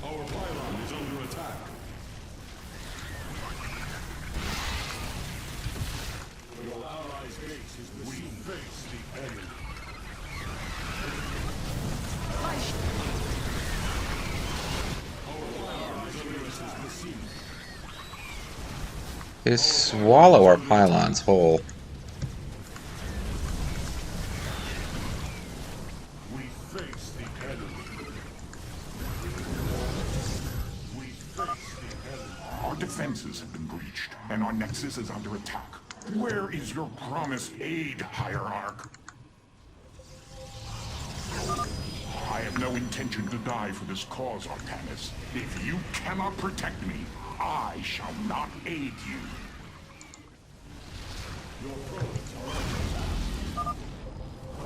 Our pylon is under attack. Your allies' base is besieged. We face the enemy. They swallow our pylons whole. We face the enemy. We face the enemy. Our defenses have been breached, and our nexus is under attack. Where is your promised aid, Hierarch? I have no intention to die for this cause, Artanis. If you cannot protect me, I shall not aid you.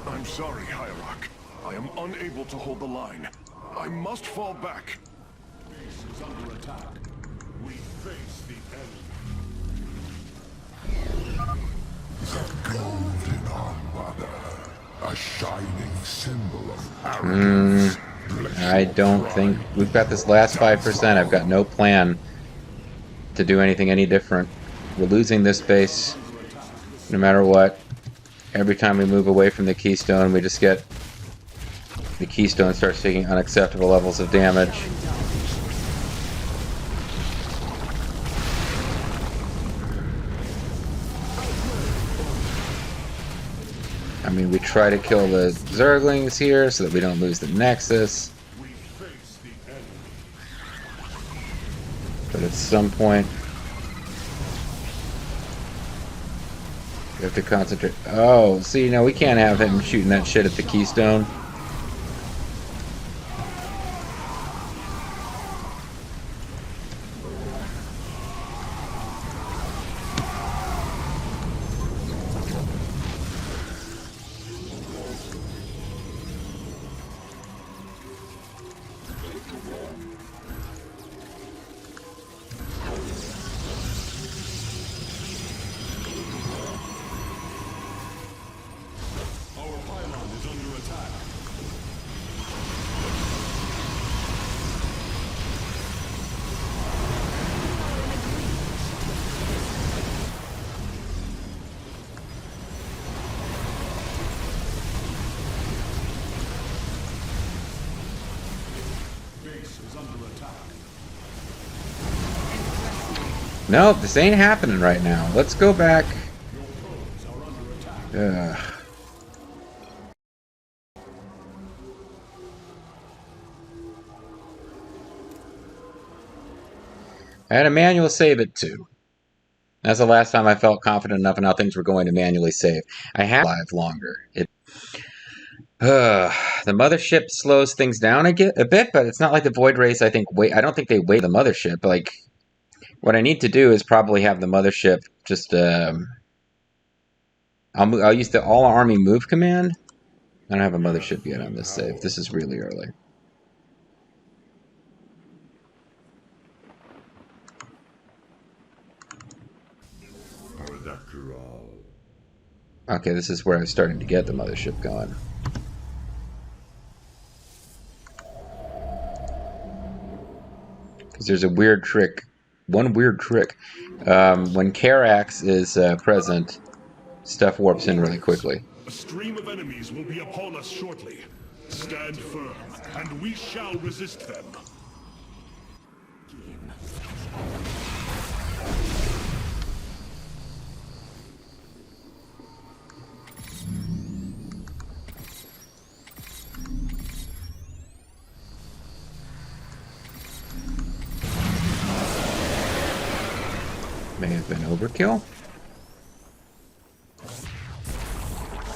I'm sorry, Hierarch. I am unable to hold the line. I must fall back. Base is under attack. We face the enemy. The golden armada, a shining symbol of arrogance. I don't think we've got this last 5%. I've got no plan to do anything any different. We're losing this base no matter what. Every time we move away from the keystone, we just get the keystone starts taking unacceptable levels of damage. I mean, we try to kill the Zerglings here so that we don't lose the Nexus. We face the enemy. But at some point, we have to concentrate. Oh, see, no, we can't have him shooting that shit at the keystone. Our pylon is under attack. Base is under attack. No, this ain't happening right now. Let's go back. Your foes are under attack. Ugh. I had to manual save it too. That's the last time I felt confident enough in how things were going to manually save. I have live longer. The mothership slows things down a bit, but it's not like the Void Race. I don't think they wait the mothership. Like, what I need to do is probably have the mothership just. I'll use the all army move command. I don't have a mothership yet on this save. This is really early. Okay, this is where I was starting to get the mothership going. Because there's a weird trick. One weird trick. When Karax is present, stuff warps in really quickly. A stream of enemies will be upon us shortly. Stand firm, and we shall resist them. May have been overkill.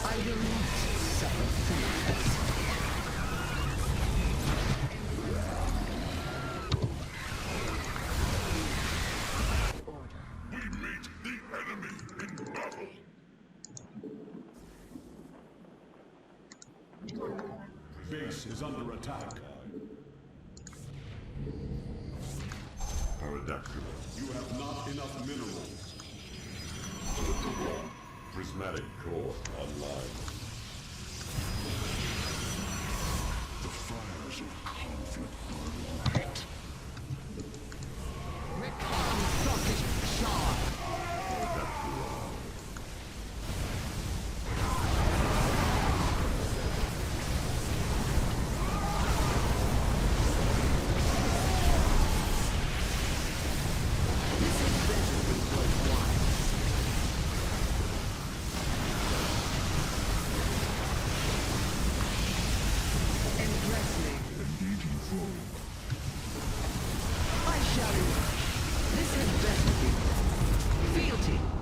I will not suffer fools. We meet the enemy in battle. Base is under attack. Paradactyl. You have not enough minerals. Prismatic core online. The fires of conflict are light. Recon rocket charge.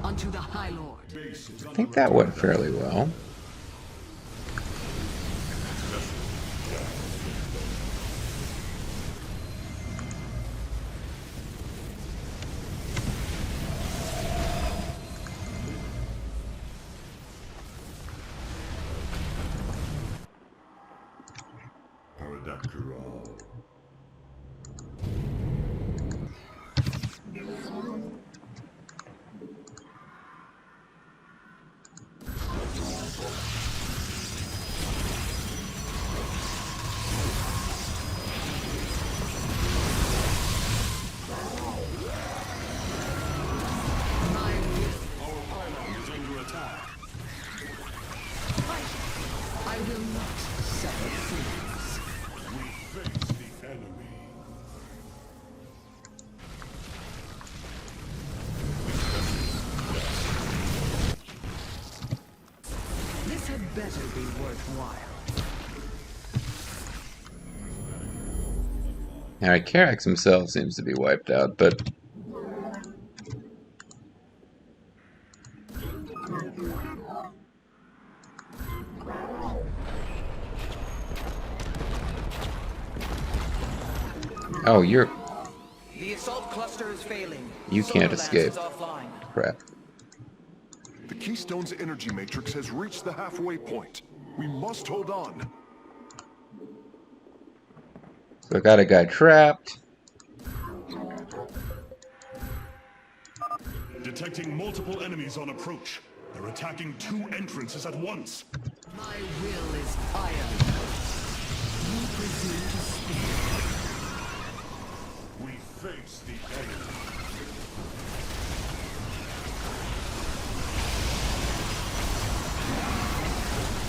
Unto the High Lord. I think that went fairly well. Paradactyl. I will not suffer fools. We face the enemy. This had better be worthwhile. Alright, Karax himself seems to be wiped out, but... Oh, you're... The assault cluster is failing. You can't Solar escape. Lance is offline. Crap. The Keystone's energy matrix has reached the halfway point. We must hold on. So I got a guy trapped. Detecting multiple enemies on approach. They're attacking 2 entrances at once. My will is iron. You presume to speak. We face the enemy.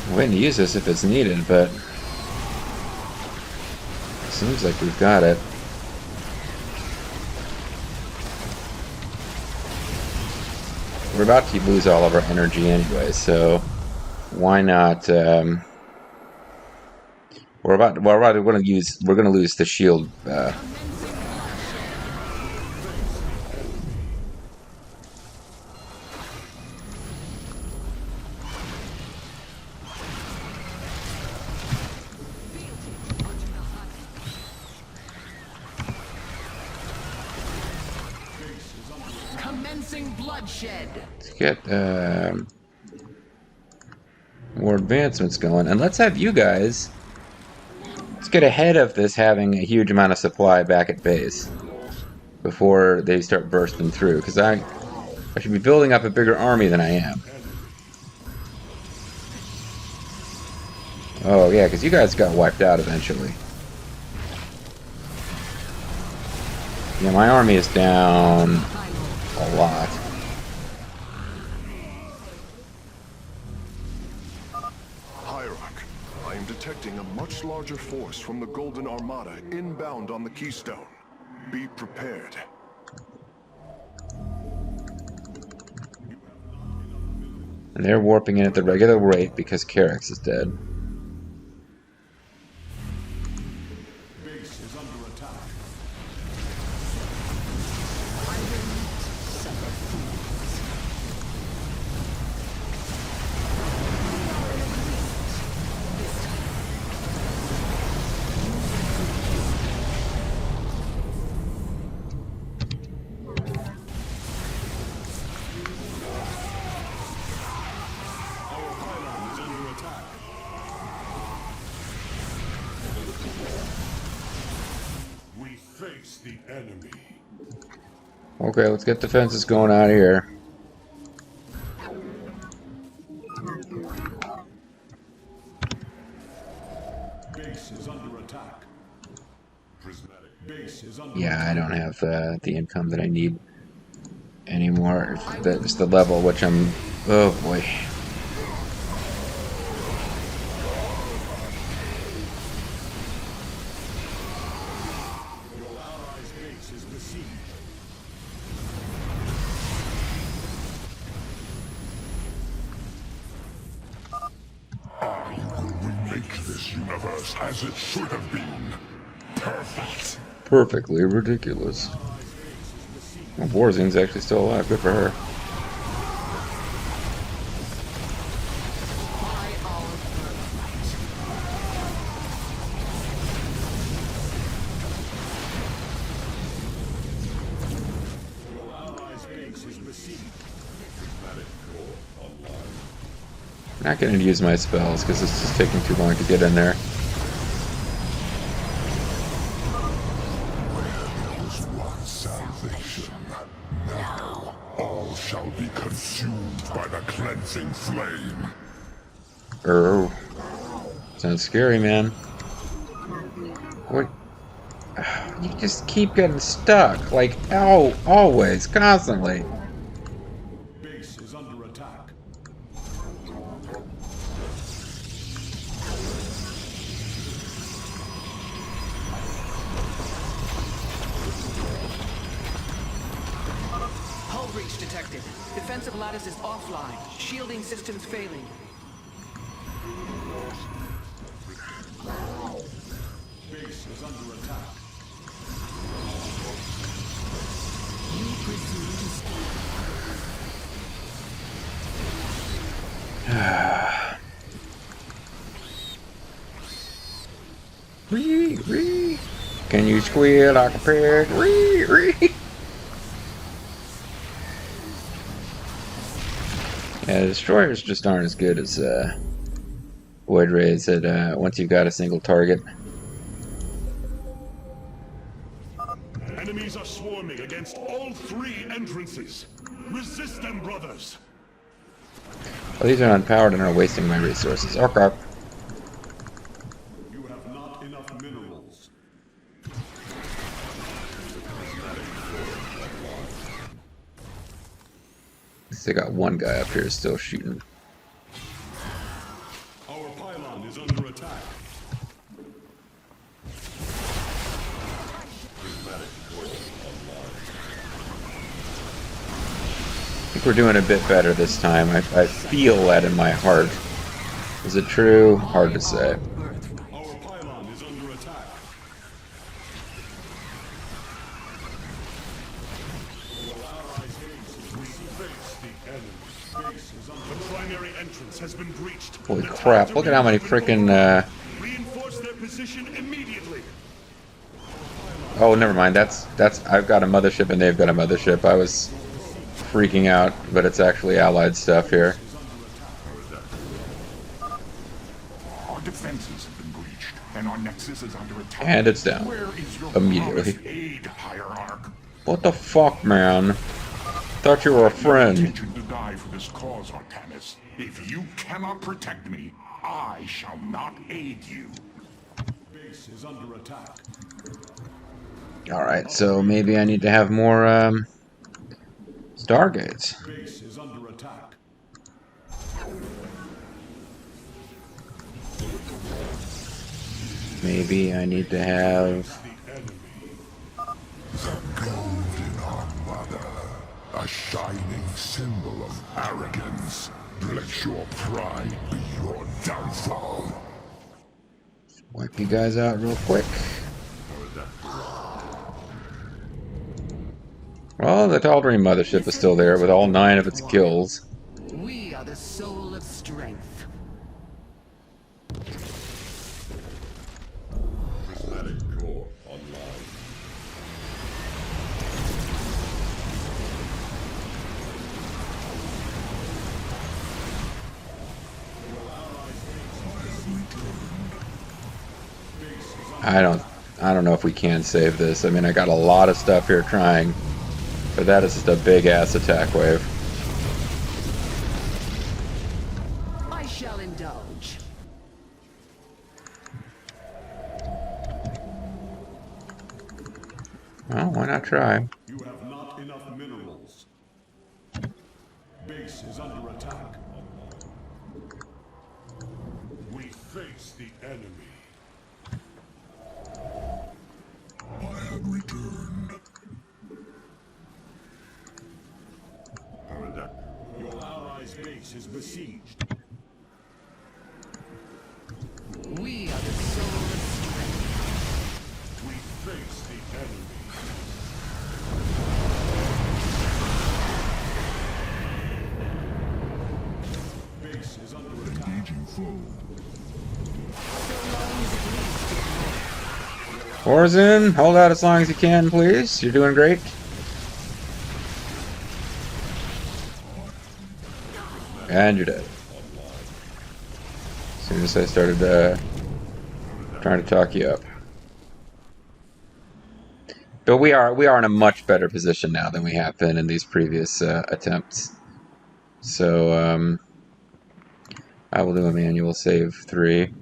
I'm waiting to use this if it's needed, but... Seems like we've got it. We're about to lose all of our energy anyway, so why not? We're gonna lose the shield. Commencing bloodshed. Let's get more advancements going, and let's have you guys. Let's get ahead of this having a huge amount of supply back at base before they start bursting through, because I should be building up a bigger army than I am. Oh yeah, because you guys got wiped out eventually. Yeah, my army is down a lot. Hierarch, I am detecting a much larger force from the Golden Armada inbound on the Keystone. Be prepared. And they're warping in at the regular rate because Karax is dead. Base is under attack. suffer fools. Our pylon is under attack. We face the enemy. Okay, let's get defenses going out of here. Base is under attack. Prismatic base is under Yeah, I attack. don't have the income that I need anymore. That's the level which I'm... Oh boy. Your allies' base is besieged. I will remake this universe as it should have been. Perfect. Perfectly ridiculous. Well, Borzine's actually still alive. Good for her. Your allies' base is besieged. Not going to use my spells because it's just taking too long to get in there. There was one salvation. Now all shall be consumed by the cleansing flame. Oh. Sounds scary, man. What? You just keep getting stuck. Like, ow, always, constantly. Base is under attack. Hull breach detected. Defensive lattice is offline. Shielding systems failing. Base is under attack. Ree, ree. Can you squeal like a pig? Ree, ree. Yeah, destroyers just aren't as good as Void Rays at once you've got a single target. Enemies are swarming against all three entrances. Resist them, brothers. Well, these are unpowered and are wasting my resources. Okay. You have not enough minerals. At least I got one guy up here still shooting. Our pylon is under attack. I think we're doing a bit better this time. I feel that in my heart. Is it true? Hard to say. Our pylon is under attack. The primary entrance has been breached. Holy crap, look at how many freaking... Reinforce their position immediately. Oh, never mind. That's... I've got a mothership and they've got a mothership. I was freaking out, but it's actually allied stuff here. Our defenses have been breached, and our nexus is under attack. And it's down. Where is your Immediately. promised aid, Hierarch? What the fuck, man? Thought you were a friend. Intention to die for this cause, Artanis. If you cannot protect me, I shall not aid you. Base is under attack. Alright, so maybe I need to have more, Stargates. Base is under attack. Maybe I need to have... The enemy. The Golden Armada, a shining symbol of arrogance. Let your pride be your downfall. Wipe you guys out real quick. Well, the Tal'Darim mothership is still there with all 9 of its kills. We are the soul of strength. Prismatic core online. I don't know if we can save this. I mean, I got a lot of stuff here trying, but that is just a big ass attack wave. I shall indulge. Well, why not try? You have not enough minerals. Base is under attack. We face the enemy. I have returned. Your allies' base is besieged. We are the soul of strength. We face the enemy. Base is under attack. Engaging foe. Orzen, hold out as long as you can, please. You're doing great. And you're dead. As soon as I started trying to talk you up. But we are in a much better position now than we have been in these previous attempts. So I will do a manual save 3.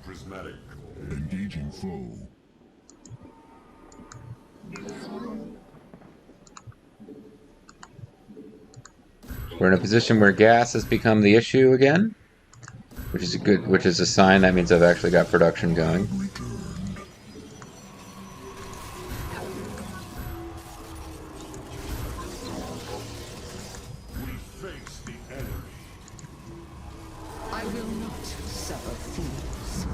Prismatic core. Engaging foe. We're in a position where gas has become the issue again, which is a sign. That means I've actually got production going. We face the enemy. I will not suffer fools.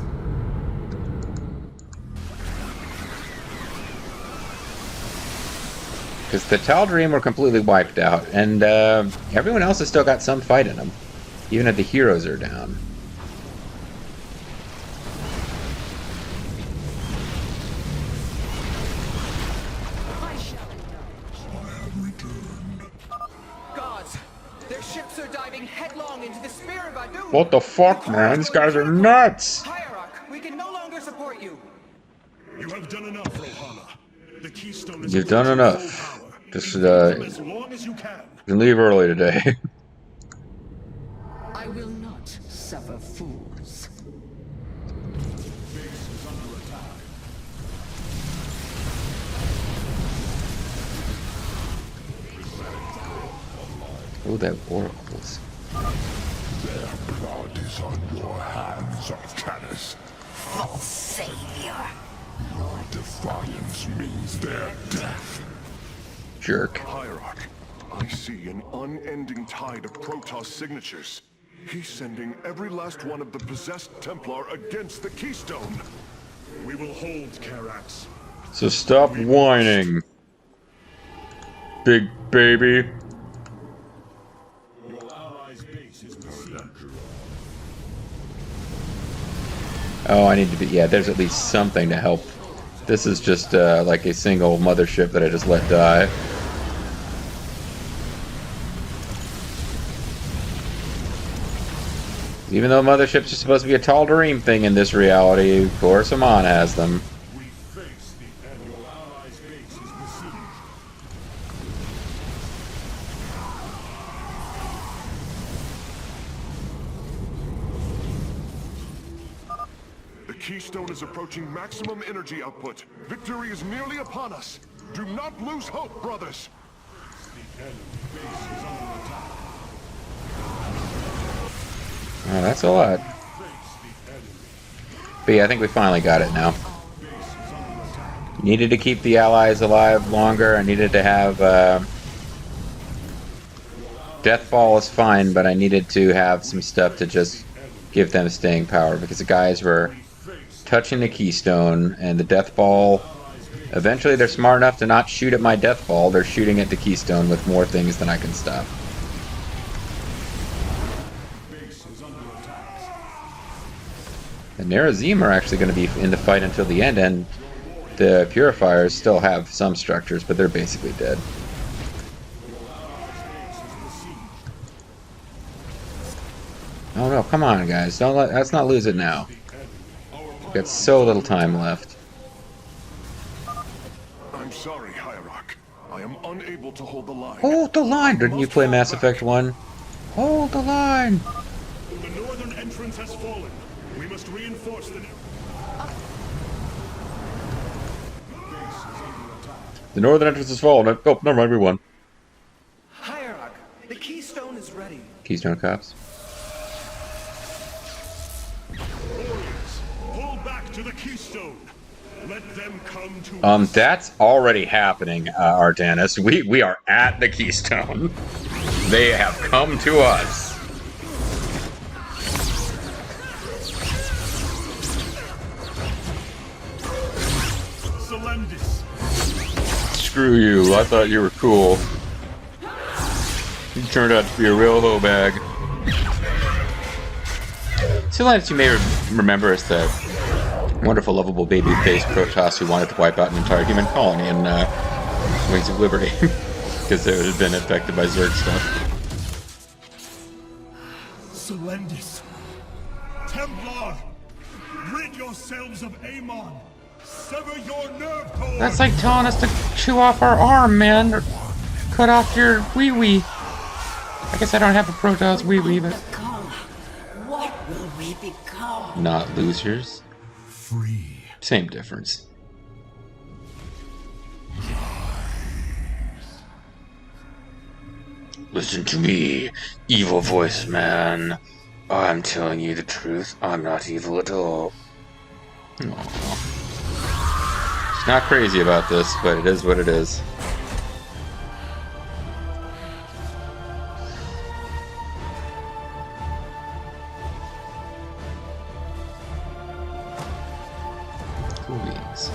Because the Tal'Darim were completely wiped out, and everyone else has still got some fight in them. Even if the heroes are down. I shall indulge. Gods, their ships are diving headlong into the Spear of Adun. What the fuck, man? These guys are nuts! Hierarch, we can no longer support you. You have done enough, Rohana. The keystone is You've done approaching enough. full power. Just Defend them as long as you can. you can leave early today. I will not suffer fools. Base is under attack. Oh, that oracles. Their blood is on your hands, Arcanus. False savior. Your defiance means their death. Jerk. Hierarch, I see an unending tide of Protoss signatures. He's sending every last one of the possessed Templar against the Keystone. We will hold Karax. So stop whining, big baby. Your allies' base is besieged. Oh, I need to be... Yeah, there's at least something to help. This is just like a single mothership that I just let die. Even though motherships are supposed to be a Tal'Darim thing in this reality, of course Amon has them. We face the enemy. Your allies' base is besieged. The Keystone is approaching maximum energy output. Victory is nearly upon us. Do not lose hope, brothers. The enemy base is under attack. Oh, that's a lot. Face the enemy. But yeah, I think we finally got it now. Base is under attack. Needed to keep the allies alive longer. I needed to have... Deathfall is fine, but I needed to have some stuff to just give them staying power, because the guys were touching the keystone and the death ball. Eventually they're smart enough to not shoot at my death ball, they're shooting at the keystone with more things than I can stop. The Nerazim are actually going to be in the fight until the end, and the Purifiers still have some structures, but they're basically dead. Oh no, come on guys, let's not lose it now. We've got so little time left. I'm sorry, Hierarch. I am unable to hold the line. Hold the line! Didn't you play Mass Effect 1? Hold the line! The northern entrance has fallen. We must reinforce the... The northern entrance has fallen. Oh, never mind, we won. Hierarch, the keystone is ready. Keystone Cops. Warriors, pull back to the keystone. Let them come to us. That's already happening, Artanis. We are at the keystone. They have come to us. Selendis. Screw you, I thought you were cool. You turned out to be a real low bag. Selendis, you may remember, as the wonderful, lovable baby-faced Protoss who wanted to wipe out an entire human colony in Wings of Liberty because they had been affected by Zerg stuff. Selendis. Templar. Rid yourselves of Amon. Sever your nerve cord. That's like telling us to chew off our arm, man, or cut off your wee-wee. I guess I don't have a Protoss wee-wee, but... What will we become? Not losers. Free. Same difference. Listen to me, evil voice man. I'm telling you the truth. I'm not evil at all. Aww. She's not crazy about this, but it is what it is. Cool beans.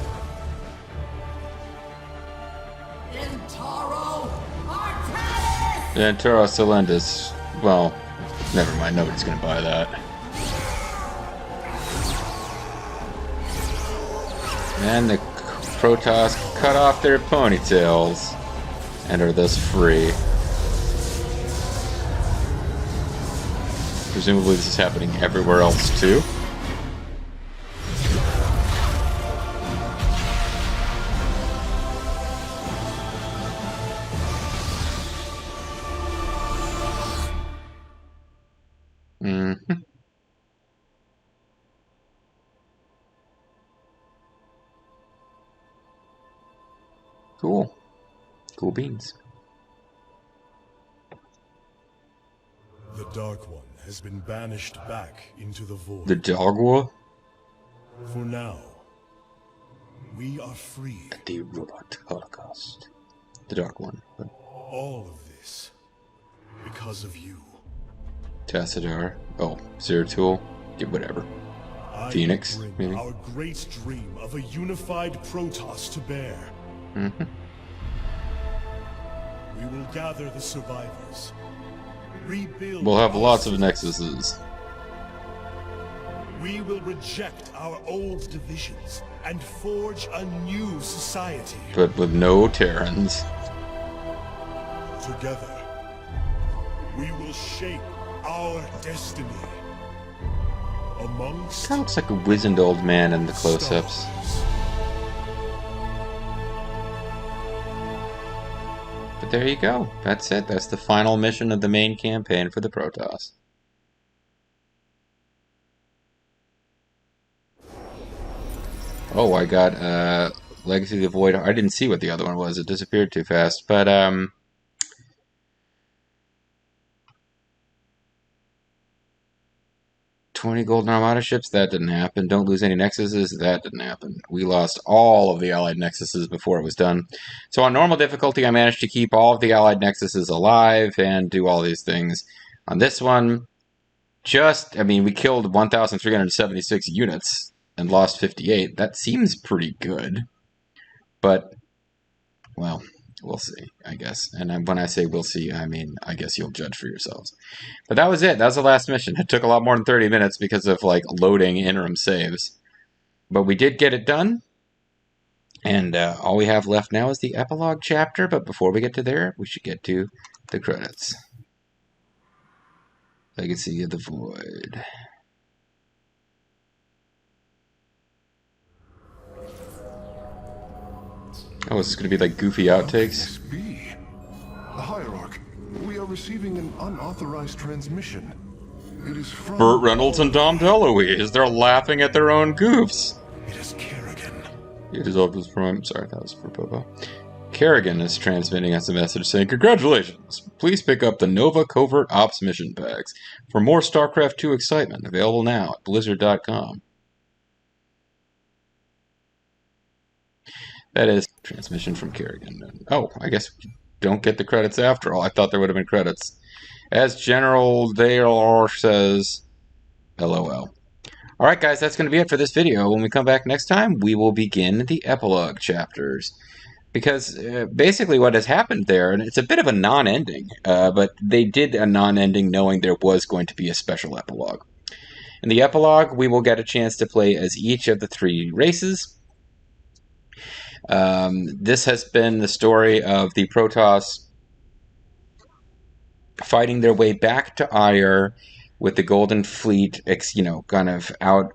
Antaro Selendis. Well, never mind. Nobody's gonna buy that. And the Protoss cut off their ponytails and are thus free. Presumably this is happening everywhere else too. Cool. Cool beans. The Dark One has been banished back into the void. The Dogwa? For now, we are free. The Robot Holocaust. The Dark One. But All of this because of you. Tassadar. Oh, Zeratul. Yeah, whatever. I Phoenix, bring maybe? our great dream of a unified Protoss to bear. Mm-hmm. We will gather the survivors. Rebuild. We'll have our lots of cities. nexuses. We will reject our old divisions and forge a new society. But with no Terrans. Together, we will shape our destiny. Amongst Kind of looks like a wizened old man in the close-ups. stars. But there you go. That's it. That's the final mission of the main campaign for the Protoss. Oh, I got Legacy of the Void. I didn't see what the other one was. It disappeared too fast. But 20 Golden Armada ships? That didn't happen. Don't lose any Nexuses? That didn't happen. We lost all of the Allied Nexuses before it was done. So on normal difficulty, I managed to keep all of the Allied Nexuses alive and do all these things. On this one, we killed 1,376 units. and lost 58. That seems pretty good. But, well, we'll see, I guess. And when I say we'll see, I mean, I guess you'll judge for yourselves. But that was it. That was the last mission. It took a lot more than 30 minutes because of, like, loading interim saves. But we did get it done. And all we have left now is the epilogue chapter. But before we get to there, we should get to the credits. Legacy of the Void. Oh, is this going to be like goofy outtakes? Be? Hierarch, we are receiving an unauthorized transmission. It is from... Burt Reynolds and Dom DeLuise. They're laughing at their own goofs. It is Kerrigan. It is always from... Sorry, that was for Bobo. Kerrigan is transmitting us a message saying, "Congratulations! Please pick up the Nova Covert Ops mission bags for more StarCraft 2 excitement. Available now at Blizzard.com. That is transmission from Kerrigan. Oh, I guess we don't get the credits after all. I thought there would have been credits. As General Dale says, LOL. Alright guys, that's going to be it for this video. When we come back next time, we will begin the epilogue chapters. Because basically what has happened there, and it's a bit of a non-ending, but they did a non-ending knowing there was going to be a special epilogue. In the epilogue, we will get a chance to play as each of the 3 races. This has been the story of the Protoss fighting their way back to Ire with the Golden Fleet, kind of out,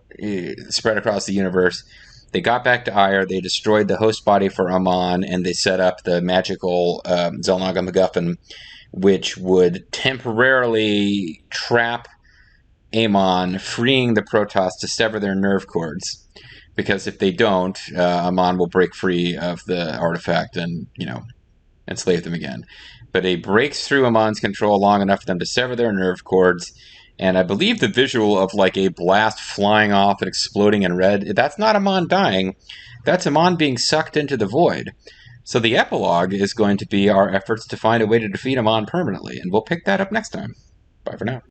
spread across the universe. They got back to Ire, they destroyed the host body for Amon, and they set up the magical Xel'Naga MacGuffin, which would temporarily trap Amon, freeing the Protoss to sever their nerve cords. Because if they don't, Amon will break free of the artifact and, enslave them again. But it breaks through Amon's control long enough for them to sever their nerve cords. And I believe the visual of, like, a blast flying off and exploding in red, that's not Amon dying. That's Amon being sucked into the void. So the epilogue is going to be our efforts to find a way to defeat Amon permanently. And we'll pick that up next time. Bye for now.